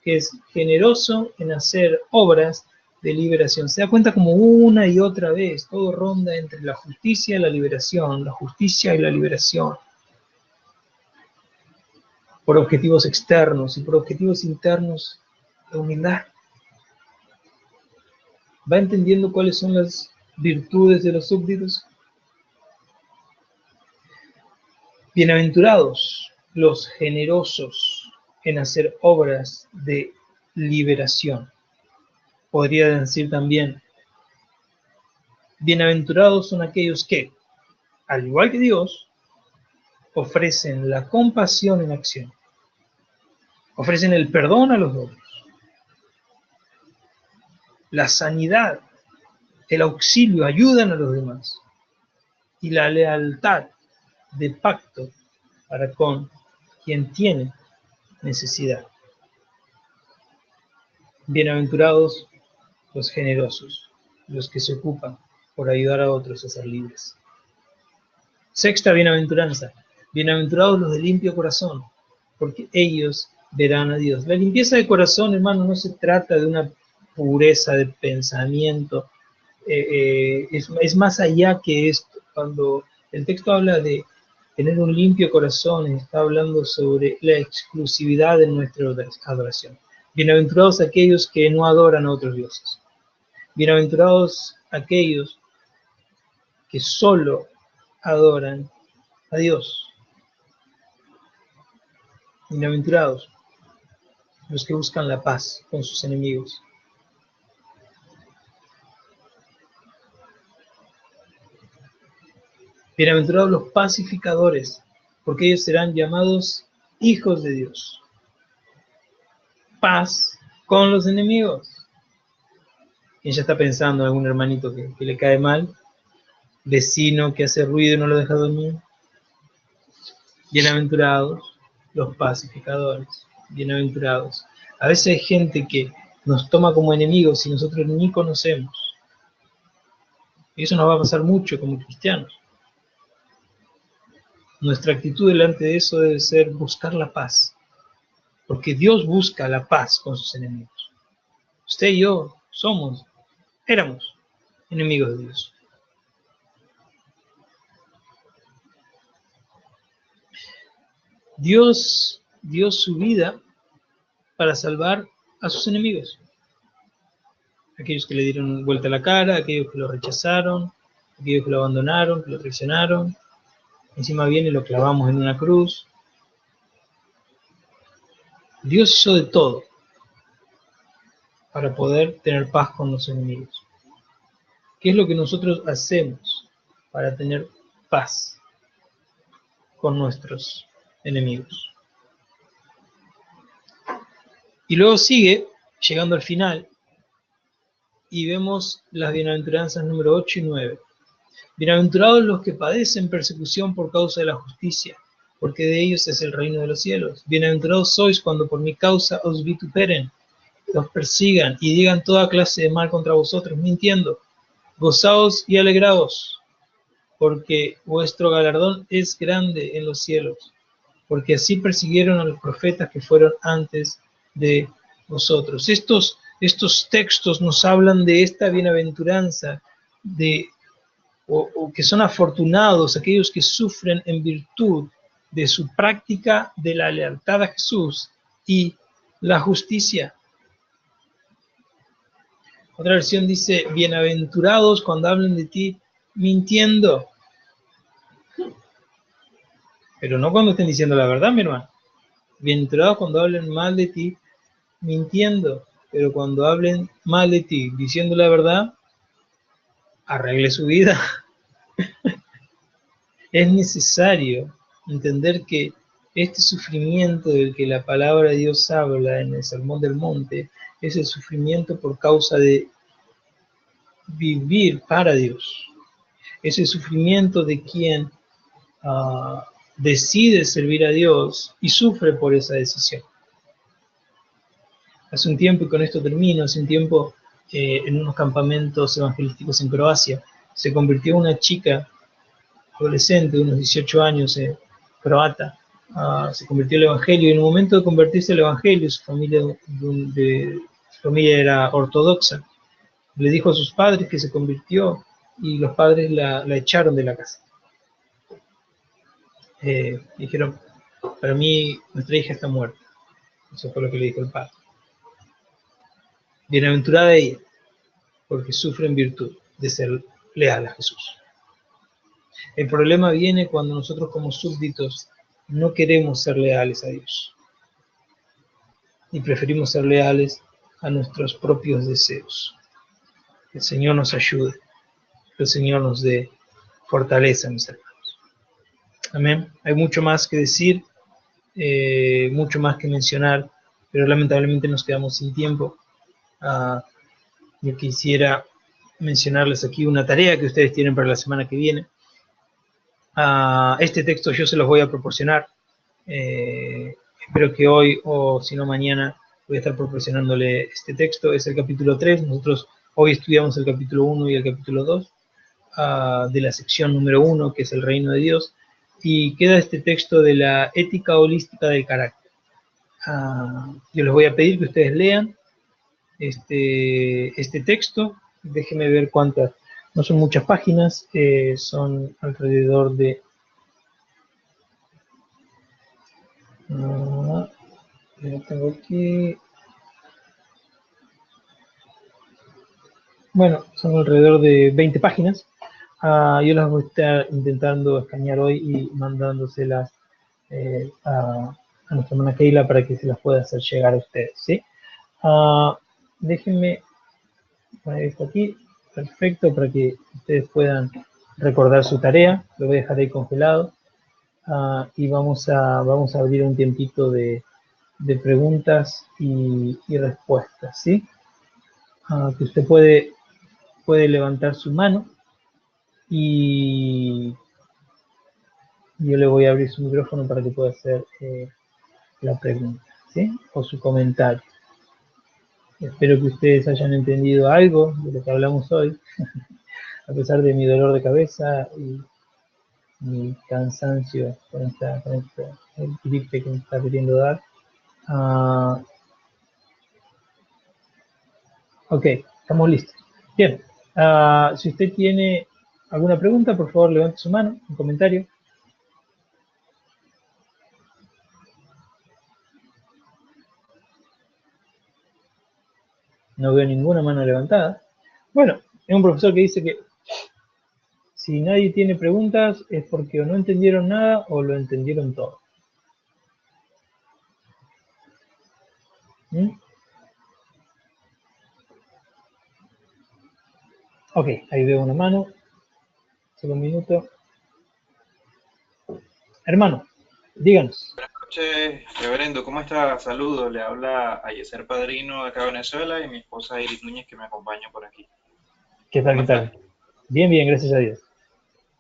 que es generoso en hacer obras de liberación. Se da cuenta como una y otra vez, todo ronda entre la justicia y la liberación, la justicia y la liberación, por objetivos externos y por objetivos internos de humildad. ¿Va entendiendo cuáles son las virtudes de los súbditos? Bienaventurados los generosos en hacer obras de liberación. Podría decir también, bienaventurados son aquellos que, al igual que Dios, ofrecen la compasión en acción, ofrecen el perdón a los otros, la sanidad, el auxilio, ayudan a los demás, y la lealtad de pacto para con quien tiene necesidad. Bienaventurados los generosos, los que se ocupan por ayudar a otros a ser libres. Sexta bienaventuranza, bienaventurados los de limpio corazón, porque ellos verán a Dios. La limpieza de corazón, hermano, no se trata de una pureza de pensamiento, es más allá que esto. Cuando el texto habla de tener un limpio corazón, está hablando sobre la exclusividad de nuestra adoración. Bienaventurados aquellos que no adoran a otros dioses. Bienaventurados aquellos que solo adoran a Dios. Bienaventurados los que buscan la paz con sus enemigos. Bienaventurados los pacificadores, porque ellos serán llamados hijos de Dios. Paz con los enemigos. ¿Quién ya está pensando en algún hermanito que le cae mal? Vecino que hace ruido y no lo deja dormir. Bienaventurados los pacificadores. Bienaventurados. A veces hay gente que nos toma como enemigos y nosotros ni conocemos. Y eso nos va a pasar mucho como cristianos. Nuestra actitud delante de eso debe ser buscar la paz. Porque Dios busca la paz con sus enemigos. Usted y yo éramos enemigos de Dios. Dios dio su vida para salvar a sus enemigos. Aquellos que le dieron vuelta a la cara, aquellos que lo rechazaron, aquellos que lo abandonaron, que lo traicionaron. Encima viene y lo clavamos en una cruz. Dios hizo de todo para poder tener paz con los enemigos. ¿Qué es lo que nosotros hacemos para tener paz con nuestros enemigos. Y luego sigue, llegando al final, y vemos las bienaventuranzas número 8 y 9. Bienaventurados los que padecen persecución por causa de la justicia, porque de ellos es el reino de los cielos. Bienaventurados sois cuando por mi causa os vituperen, os persigan y digan toda clase de mal contra vosotros, mintiendo. Gozaos y alegraos, porque vuestro galardón es grande en los cielos, porque así persiguieron a los profetas que fueron antes de vosotros. Estos textos nos hablan de esta bienaventuranza, o que son afortunados aquellos que sufren en virtud de su práctica de la lealtad a Jesús y la justicia. Otra versión dice, bienaventurados cuando hablen de ti mintiendo. Pero no cuando estén diciendo la verdad, mi hermano. Bienaventurados cuando hablen mal de ti mintiendo. Pero cuando hablen mal de ti diciendo la verdad, arregle su vida. Es necesario entender que este sufrimiento del que la palabra de Dios habla en el Sermón del Monte es el sufrimiento por causa de vivir para Dios. Es el sufrimiento de quien decide servir a Dios y sufre por esa decisión. Hace un tiempo, y con esto termino, hace un tiempo en unos campamentos evangelísticos en Croacia, se convirtió una chica adolescente de unos 18 años, croata, se convirtió al Evangelio, y en el momento de convertirse al Evangelio, su familia era ortodoxa, le dijo a sus padres que se convirtió y los padres la echaron de la casa. Dijeron, para mí nuestra hija está muerta. Eso fue lo que le dijo el padre. Bienaventurada ella, porque sufre en virtud de ser leal a Jesús. El problema viene cuando nosotros como súbditos no queremos ser leales a Dios y preferimos ser leales a nuestros propios deseos. Que el Señor nos ayude, que el Señor nos dé fortaleza, mis hermanos. Amén. Hay mucho más que decir, mucho más que mencionar, pero lamentablemente nos quedamos sin tiempo. Yo quisiera mencionarles aquí una tarea que ustedes tienen para la semana que viene. Este texto yo se los voy a proporcionar. Espero que hoy o si no mañana voy a estar proporcionándole este texto. Es el capítulo 3. Nosotros hoy estudiamos el capítulo 1 y el capítulo 2 de la sección número 1, que es el reino de Dios. Y queda este texto de la ética holística del carácter. Yo les voy a pedir que ustedes lean este texto. Déjenme ver cuántas. No son muchas páginas, son alrededor de... lo tengo aquí. Bueno, son alrededor de 20 páginas. Yo las voy a estar intentando escanear hoy y mandándoselas a nuestra hermana Keila para que se las pueda hacer llegar a ustedes, ¿sí? Déjenme poner esto aquí, perfecto, para que ustedes puedan recordar su tarea. Lo voy a dejar ahí congelado y vamos a abrir un tiempito de preguntas y respuestas, ¿sí? Que usted puede levantar su mano y yo le voy a abrir su micrófono para que pueda hacer la pregunta, ¿sí? O su comentario. Espero que ustedes hayan entendido algo de lo que hablamos hoy, a pesar de mi dolor de cabeza y mi cansancio con el gripe que me está queriendo dar. Ok, estamos listos. Bien, si usted tiene alguna pregunta, por favor levante su mano, un comentario. No veo ninguna mano levantada. Bueno, hay un profesor que dice que si nadie tiene preguntas es porque o no entendieron nada o lo entendieron todo. ¿Mm? Ok, ahí veo una mano. Solo un minuto. Hermano, díganos. Buenas noches, reverendo, ¿cómo está? Saludos, le habla Ayeser Padrino de acá de Venezuela y mi esposa Iris Núñez que me acompaña por aquí. ¿Qué tal, ¿Cómo qué está? tal? Bien, bien, gracias a Dios.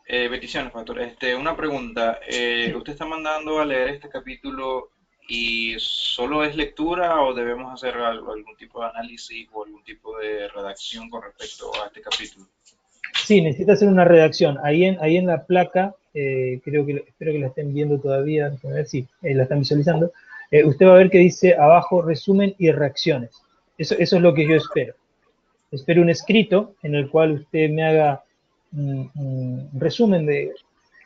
Bendiciones, pastor. Una pregunta. Sí. ¿Usted está mandando a leer este capítulo y solo es lectura o debemos hacer algún tipo de análisis o algún tipo de redacción con respecto a este capítulo? Sí, necesita hacer una redacción. Ahí en la placa, creo que, espero que la estén viendo todavía, a ver si la están visualizando. Usted va a ver que dice abajo resumen y reacciones. Eso es lo que yo espero. Espero un escrito en el cual usted me haga un resumen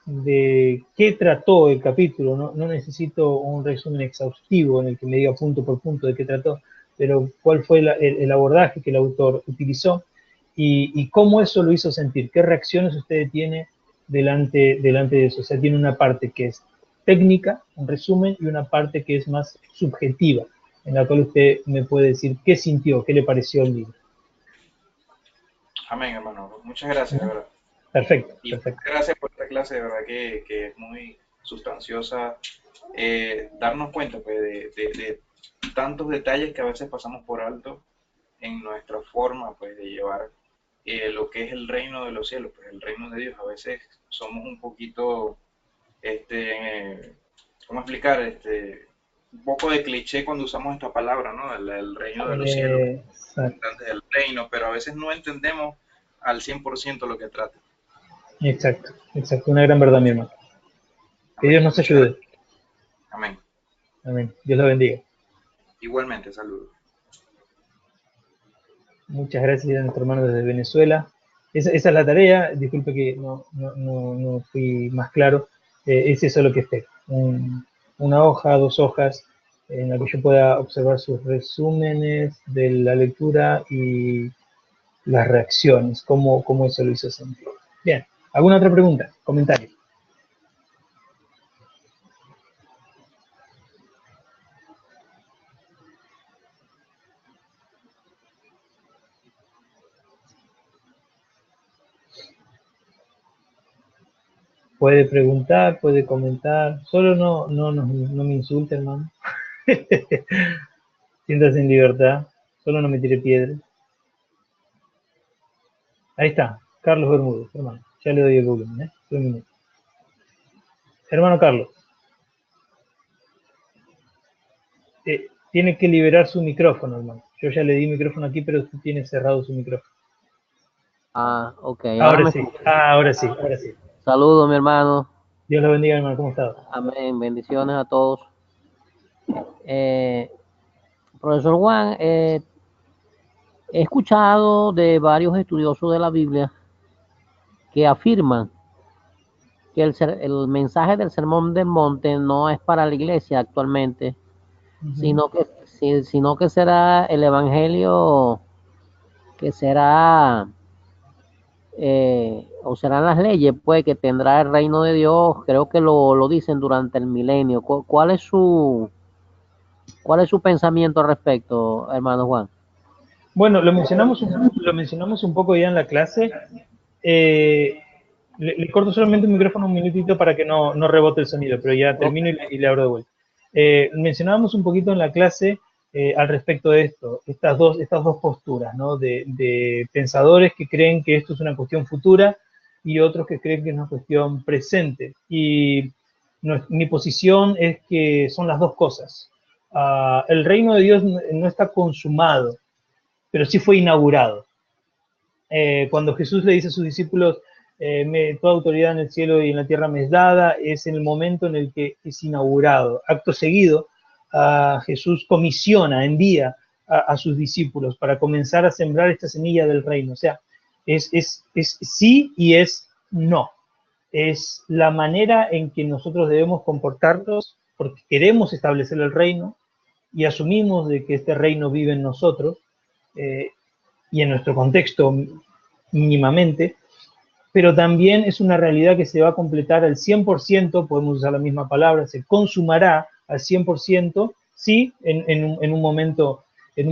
de qué trató el capítulo. No necesito un resumen exhaustivo en el que me diga punto por punto de qué trató, pero cuál fue el abordaje que el autor utilizó y cómo eso lo hizo sentir, qué reacciones usted tiene delante de eso. O sea, tiene una parte que es técnica, un resumen, y una parte que es más subjetiva, en la cual usted me puede decir qué sintió, qué le pareció el libro. Amén, hermano. Muchas gracias, de verdad. Perfecto, Y muchas perfecto. gracias por esta clase, de verdad que es muy sustanciosa. Darnos cuenta pues, de tantos detalles que a veces pasamos por alto en nuestra forma pues, de llevar lo que es el reino de los cielos, pues el reino de Dios. A veces somos un poquito, ¿cómo explicar? Un poco de cliché cuando usamos esta palabra, ¿no? El reino de los cielos, Exacto, representantes del reino, pero a veces no entendemos al 100% lo que trata. exacto, exacto. Una gran verdad, mi hermano. Que Amén. Dios nos Muchas ayude. gracias. Amén. Amén. Dios lo bendiga. Igualmente, saludos. Muchas gracias a nuestro hermano desde Venezuela. Esa es la tarea. Disculpe que no fui más claro. Es eso lo que espero. Una hoja, dos hojas, en la que yo pueda observar sus resúmenes de la lectura y las reacciones, cómo eso lo hizo sentir. Bien. ¿Alguna otra pregunta? Comentario. Puede preguntar, puede comentar. Solo no me insulte, hermano. Siéntase en libertad. Solo no me tire piedras. Ahí está. Carlos Bermúdez, hermano. Ya le doy el volumen, ¿eh? Un minuto. Hermano Carlos, tiene que liberar su micrófono, hermano. Yo ya le di micrófono aquí, pero usted tiene cerrado su micrófono. Ah, ok, ahora Ahora me sí. escucha. Ahora sí, ahora sí. Saludos, mi hermano. Dios lo bendiga, hermano. ¿Cómo está? Amén. Bendiciones a todos. Eh, Profesor Juan, he escuchado de varios estudiosos de la Biblia que afirman que el mensaje del Sermón del Monte no es para la iglesia actualmente, Ujú. sino que será el evangelio que será, o serán las leyes, pues, que tendrá el reino de Dios. Creo que lo dicen durante el milenio. ¿Cuál es su pensamiento al respecto, hermano Juan? Bueno, lo mencionamos un poco ya en la clase. Eh, le corto solamente el micrófono un minutito para que no rebote el sonido, pero ya Ok. termino y le abro de vuelta. Mencionábamos un poquito en la clase al respecto de esto, estas dos posturas, ¿no? De pensadores que creen que esto es una cuestión futura y otros que creen que es una cuestión presente. Y mi posición es que son las dos cosas. El reino de Dios no está consumado, pero sí fue inaugurado. Cuando Jesús le dice a sus discípulos, toda autoridad en el cielo y en la tierra me es dada, es en el momento en el que es inaugurado. Acto seguido, Jesús comisiona, envía a sus discípulos para comenzar a sembrar esta semilla del reino. O sea, es sí y es no. Es la manera en que nosotros debemos comportarnos porque queremos establecer el reino y asumimos de que este reino vive en nosotros, eh, y en nuestro contexto mínimamente, pero también es una realidad que se va a completar al 100%, podemos usar la misma palabra, se consumará al 100%, sí, en un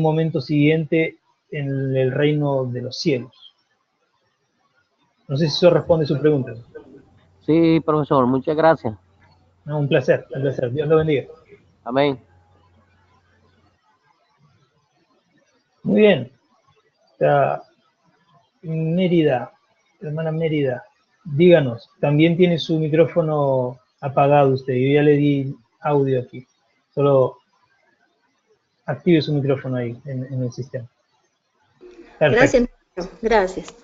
momento siguiente en el reino de los cielos. No sé si eso responde a su pregunta. Sí, profesor, muchas gracias. No, un placer, un placer. Dios lo bendiga. Amén. Muy bien. Está Mérida, hermana Mérida, díganos, también tiene su micrófono apagado usted, yo ya le di audio aquí, solo active su micrófono ahí en el sistema. Perfecto. Gracias, gracias.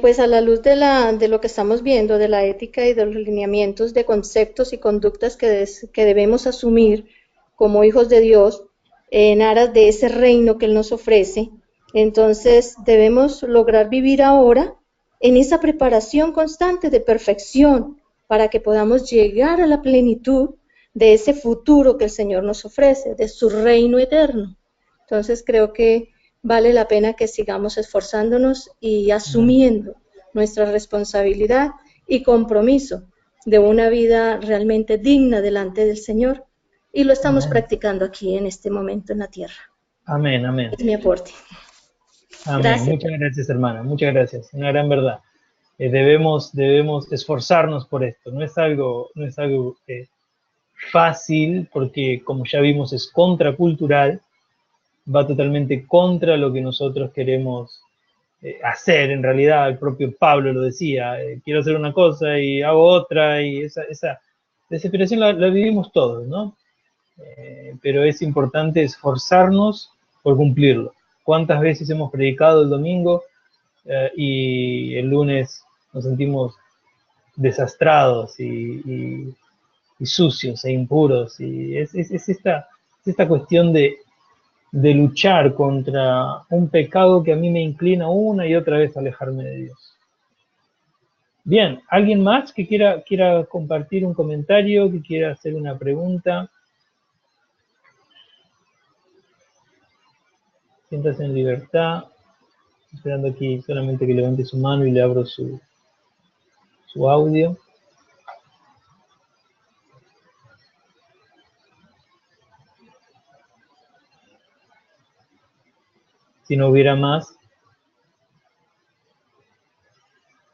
Pues a la luz de lo que estamos viendo, de la ética y de los lineamientos de conceptos y conductas que debemos asumir como hijos de Dios en aras de ese reino que Él nos ofrece, entonces debemos lograr vivir ahora en esa preparación constante de perfección para que podamos llegar a la plenitud de ese futuro que el Señor nos ofrece, de su reino eterno. Entonces creo que vale la pena que sigamos esforzándonos y asumiendo nuestra responsabilidad y compromiso de una vida realmente digna delante del Señor. Y lo estamos practicando aquí en este momento en la tierra. Amén, amén. Es mi aporte. Amén. Gracias. Muchas gracias, hermana, muchas gracias. Una gran verdad. Debemos esforzarnos por esto. No es algo fácil, porque como ya vimos es contracultural, va totalmente contra lo que nosotros queremos hacer. En realidad, el propio Pablo lo decía, quiero hacer una cosa y hago otra, y esa desesperación la vivimos todos, ¿no? Pero es importante esforzarnos por cumplirlo. ¿Cuántas veces hemos predicado el domingo y el lunes nos sentimos desastrados y sucios e impuros? Y es esta cuestión de luchar contra un pecado que a mí me inclina una y otra vez a alejarme de Dios. Bien, ¿alguien más que quiera compartir un comentario, que quiera hacer una pregunta? Siéntase en libertad. Esperando aquí solamente que levante su mano y le abro su audio. Si no hubiera más,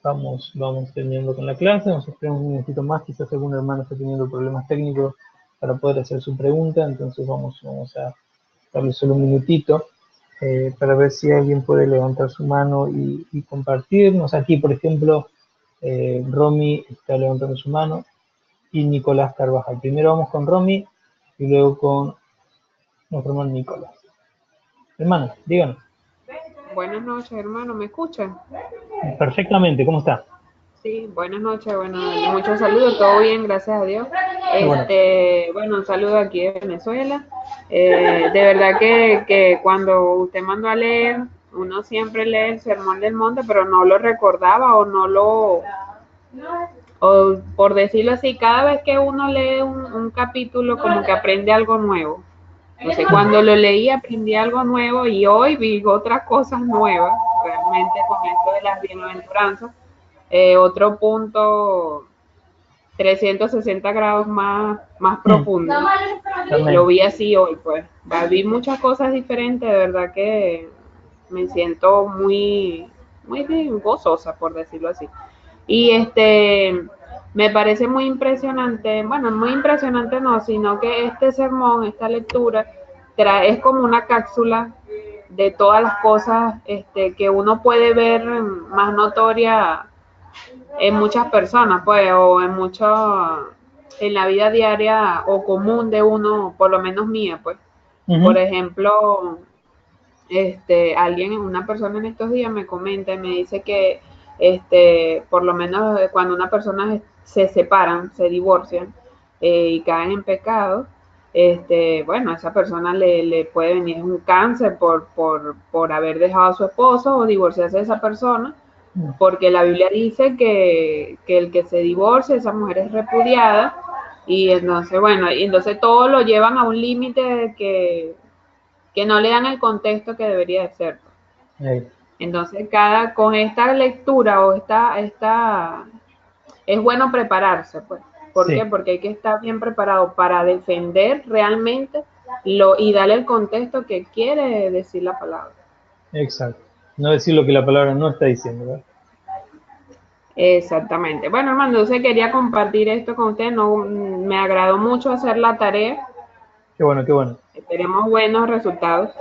vamos terminando con la clase. Vamos a esperar un minutito más, quizás algún hermano está teniendo problemas técnicos para poder hacer su pregunta, entonces vamos a darle solo un minutito para ver si alguien puede levantar su mano y compartirnos. Aquí, por ejemplo, Romy está levantando su mano y Nicolás Carvajal. Primero vamos con Romy y luego con nuestro hermano Nicolás. Hermano, díganos. Buenas noches, hermano, ¿me escuchan? Perfectamente, ¿cómo está? Sí, buenas noches, bueno, muchos saludos, todo bien, gracias a Dios. Bueno, un saludo aquí de Venezuela. De verdad que cuando usted mandó a leer, uno siempre lee el Sermón del Monte, pero no lo recordaba o por decirlo así, cada vez que uno lee un capítulo como que aprende algo nuevo. Entonces cuando lo leí aprendí algo nuevo y hoy vi otras cosas nuevas, realmente con esto de las bienaventuranzas. Otro punto 360 grados más profundo. Lo vi así hoy, pues. Vi muchas cosas diferentes, de verdad que me siento muy gozosa, por decirlo así. Y me parece muy impresionante, bueno, muy impresionante no, sino que este sermón, esta lectura, es como una cápsula de todas las cosas que uno puede ver más notoria en muchas personas, pues, o en la vida diaria o común de uno, por lo menos mía, pues. Por ejemplo, una persona en estos días me comenta y me dice que por lo menos cuando una persona se separan, se divorcian y caen en pecado, bueno, a esa persona le puede venir un cáncer por haber dejado a su esposo o divorciarse de esa persona, porque la Biblia dice que el que se divorcia, esa mujer es repudiada, y entonces, bueno, y entonces todo lo llevan a un límite que no le dan el contexto que debería de ser. Entonces, con esta lectura o es bueno prepararse, pues. ¿Por qué? Porque hay que estar bien preparado para defender realmente y darle el contexto que quiere decir la palabra. Exacto. No decir lo que la palabra no está diciendo, ¿verdad? Exactamente. Bueno, hermano, entonces quería compartir esto con usted. No, me agradó mucho hacer la tarea. Qué bueno, qué bueno. Esperemos buenos resultados.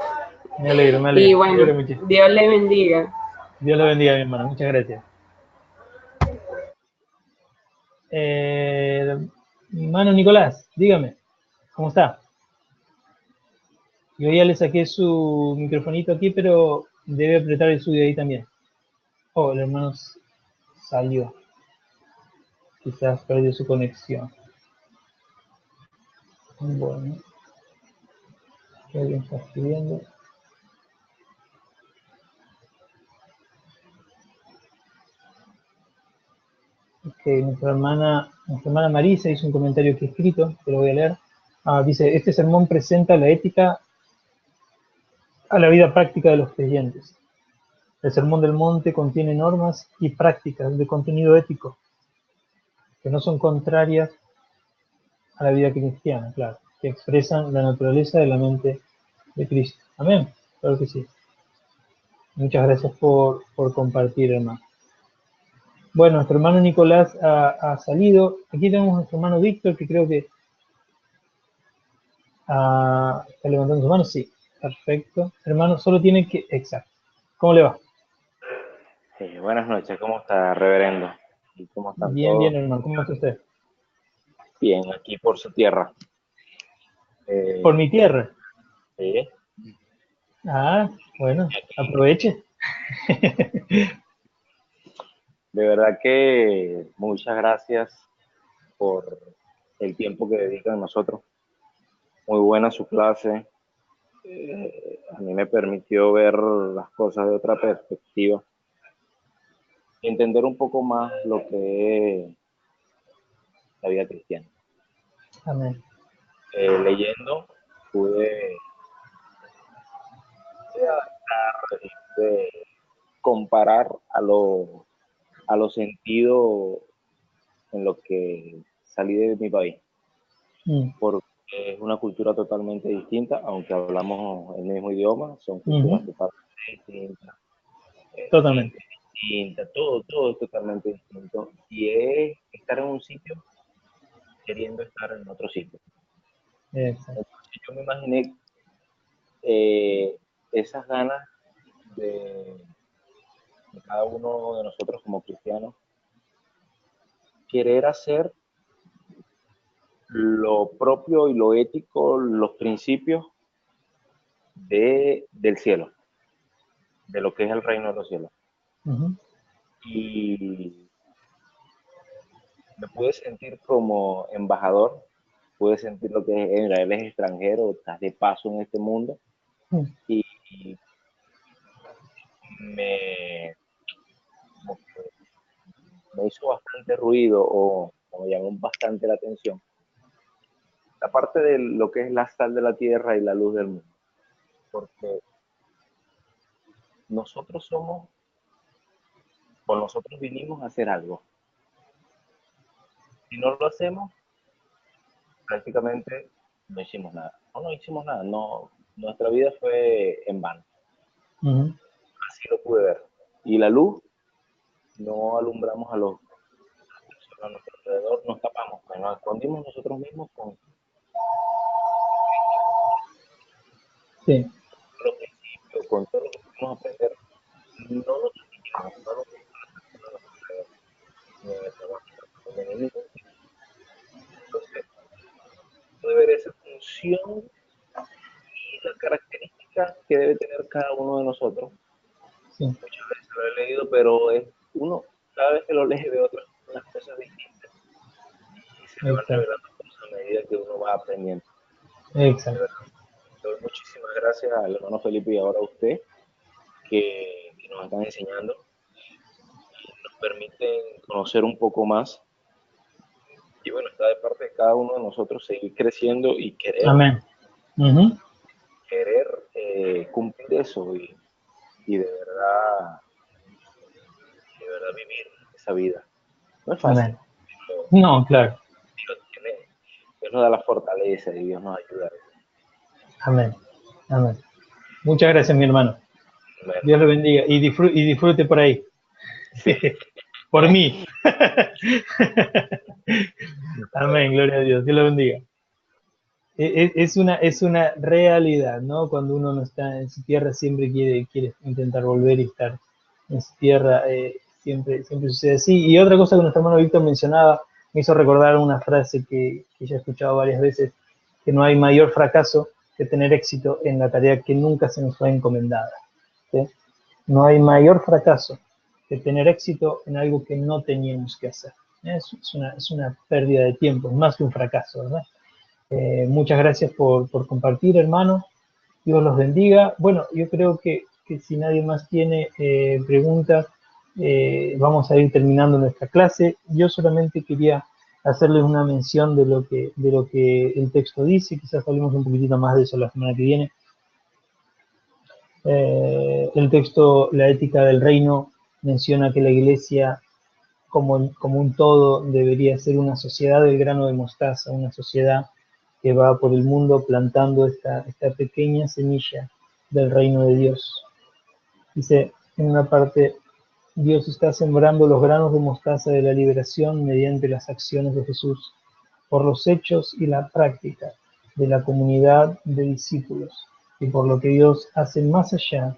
Me Y alegro, me bueno, alegro muchísimo. Dios le bendiga. Dios le bendiga, mi hermano. Muchas gracias. Mi hermano Nicolás, dígame, ¿cómo está? Yo ya le saqué su microfonito aquí, pero debe apretar el suyo ahí también. Oh, el hermano salió. Quizás perdió su conexión. Bueno, ¿qué alguien está escribiendo? Ok, nuestra hermana Marisa hizo un comentario aquí escrito, que lo voy a leer. Dice, este sermón presenta la ética a la vida práctica de los creyentes. El Sermón del Monte contiene normas y prácticas de contenido ético que no son contrarias a la vida cristiana, claro, que expresan la naturaleza de la mente de Cristo. Amén. Claro que sí. Muchas gracias por compartir, hermano. Bueno, nuestro hermano Nicolás ha salido. Aquí tenemos a nuestro hermano Víctor, que creo que está levantando su mano. Sí, perfecto. Hermano, solo tiene que... Exacto. ¿Cómo le va? Buenas noches, ¿cómo está, reverendo? ¿Y cómo están Bien, bien, todos? hermano. ¿Cómo está usted? Bien, aquí por su tierra. Por mi tierra. Sí, Bueno, aproveche. de verdad que muchas gracias por el tiempo que dedican a nosotros. Muy buena su clase. A mí me permitió ver las cosas de otra perspectiva. Entender un poco más lo que es la vida cristiana. Amén. Leyendo pude adaptar, pude comparar a los sentidos en lo que salí de mi país, porque es una cultura totalmente distinta, aunque hablamos el mismo idioma, son culturas totalmente distintas. Totalmente. Todo es totalmente distinto, y es estar en un sitio queriendo estar en otro sitio. Exacto. Entonces yo me imaginé esas ganas de cada uno de nosotros como cristianos, querer hacer lo propio y lo ético, los principios del cielo, de lo que es el reino de los cielos. Y me pude sentir como embajador, pude sentir lo que es, mira, él es extranjero, estás de paso en este mundo, y me hizo bastante ruido o me llamó bastante la atención la parte de lo que es la sal de la tierra y la luz del mundo, porque nosotros nosotros vinimos a hacer algo. Si no lo hacemos, prácticamente no hicimos nada. No hicimos nada, nuestra vida fue en vano. Así lo pude ver. Y la luz, no alumbramos a nuestro alrededor, nos tapamos, nos escondimos nosotros mismos con los principios, con todo lo que pudimos aprender. No nos transmitimos, no nos entonces, puede ver esa función y las características que debe tener cada uno de nosotros. Muchas veces lo he leído, pero uno cada vez que lo lee ve unas cosas distintas y se le van revelando cosas a medida que uno va aprendiendo. Exacto. Muchísimas gracias al hermano Felipe y ahora a usted que nos están enseñando y nos permiten conocer un poco más. Y bueno, está de parte de cada uno de nosotros seguir creciendo y querer, querer cumplir eso y de verdad vivir esa vida. No es fácil. No, claro. Dios nos da la fortaleza y Dios nos ayuda. Amén. Amén. Muchas gracias, mi hermano. Bueno. Dios lo bendiga y disfrute por ahí. Sí. por mí. Amén, gloria a Dios, Dios lo bendiga. Es una realidad, ¿no? Cuando uno no está en su tierra, siempre quiere intentar volver y estar en su tierra, siempre sucede así. Y otra cosa que nuestro hermano Víctor mencionaba, me hizo recordar una frase que ya he escuchado varias veces, que no hay mayor fracaso que tener éxito en la tarea que nunca se nos fue encomendada, ¿sí? No hay mayor fracaso que tener éxito en algo que no teníamos que hacer. Es una pérdida de tiempo, es más que un fracaso, ¿verdad? Muchas gracias por compartir, hermano. Dios los bendiga. Bueno, yo creo que si nadie más tiene preguntas, vamos a ir terminando nuestra clase. Yo solamente quería hacerles una mención de lo que el texto dice. Quizás hablemos un poquitito más de eso la semana que viene. El texto, la ética del reino, menciona que la iglesia como un todo debería ser una sociedad del grano de mostaza, una sociedad que va por el mundo plantando esta pequeña semilla del reino de Dios. Dice en una parte, Dios está sembrando los granos de mostaza de la liberación mediante las acciones de Jesús, por los hechos y la práctica de la comunidad de discípulos, y por lo que Dios hace más allá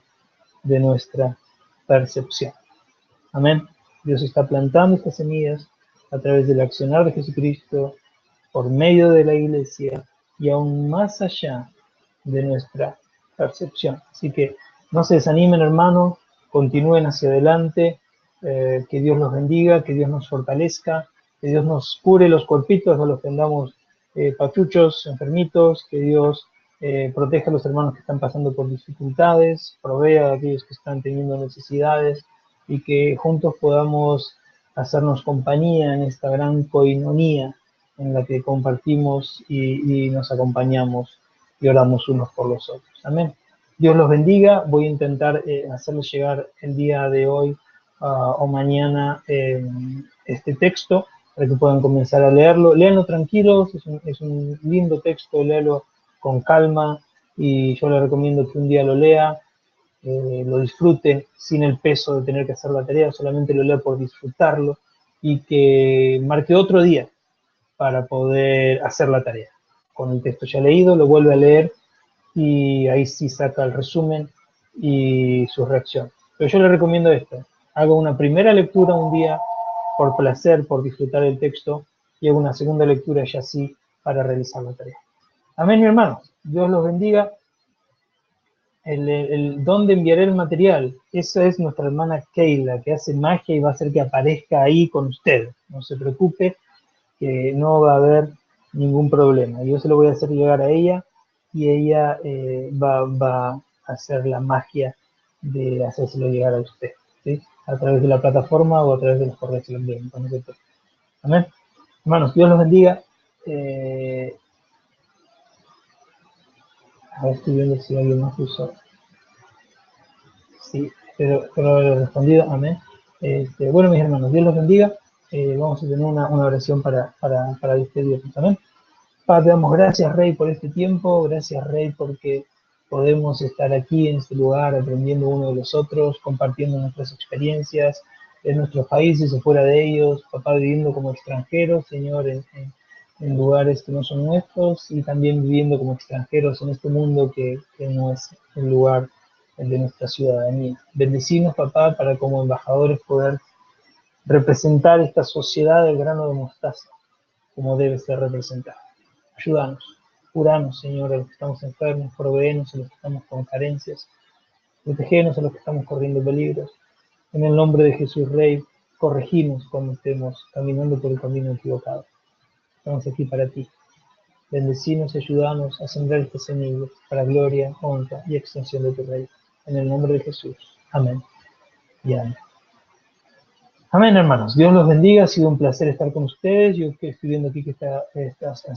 de nuestra percepción. Amén. Dios está plantando estas semillas a través del accionar de Jesucristo, por medio de la iglesia y aún más allá de nuestra percepción. Así que no se desanimen, hermanos, continúen hacia adelante, que Dios los bendiga, que Dios nos fortalezca, que Dios nos cure los cuerpitos a los que andamos pachuchos, enfermitos, que Dios proteja a los hermanos que están pasando por dificultades, provea a aquellos que están teniendo necesidades, y que juntos podamos hacernos compañía en esta gran coinonía en la que compartimos y nos acompañamos y oramos unos por los otros. Amén. Dios los bendiga. Voy a intentar hacerles llegar el día de hoy o mañana este texto para que puedan comenzar a leerlo. Léanlo tranquilos, es un lindo texto, léalo con calma y yo les recomiendo que un día lo lea, lo disfrute sin el peso de tener que hacer la tarea, solamente lo lea por disfrutarlo y que marque otro día para poder hacer la tarea. Con el texto ya leído, lo vuelve a leer y ahí sí saca el resumen y su reacción. Pero yo le recomiendo esto: haga una primera lectura un día por placer, por disfrutar el texto, y haga una segunda lectura ya sí para realizar la tarea. Amén, mi hermano. Dios los bendiga. ¿Dónde enviaré el material? Esa es nuestra hermana Keila, que hace magia y va a hacer que aparezca ahí con usted. No se preocupe, que no va a haber ningún problema. Yo se lo voy a hacer llegar a ella y ella va a hacer la magia de hacérselo llegar a usted, ¿sí? A través de la plataforma o a través de los correos que lo envíen. Amén. Hermanos, Dios los bendiga. A ver, estoy viendo si alguien más puso. Sí, espero haber respondido. Amén. Bueno, mis hermanos, Dios los bendiga. Vamos a tener una oración para despedirnos. Amén. Padre, te damos gracias, Rey, por este tiempo. Gracias, Rey, porque podemos estar aquí en este lugar aprendiendo uno de los otros, compartiendo nuestras experiencias en nuestros países o fuera de ellos. Papá, viviendo como extranjeros, Señor, en lugares que no son nuestros, y también viviendo como extranjeros en este mundo que no es el lugar de nuestra ciudadanía. Bendecimos, papá, para como embajadores poder representar esta sociedad del grano de mostaza como debe ser representada. Ayúdanos, curanos, Señor, a los que estamos enfermos, provéenos a los que estamos con carencias, protegenos a los que estamos corriendo peligros. En el nombre de Jesús, Rey, corregimos cuando estemos caminando por el camino equivocado. Estamos aquí para ti. Bendecinos y ayúdanos a sembrar esta semilla para gloria, honra y extensión de tu reino. En el nombre de Jesús. Amén y amén. Amén, hermanos. Dios los bendiga. Ha sido un placer estar con ustedes. Yo que estoy viendo aquí que ha sido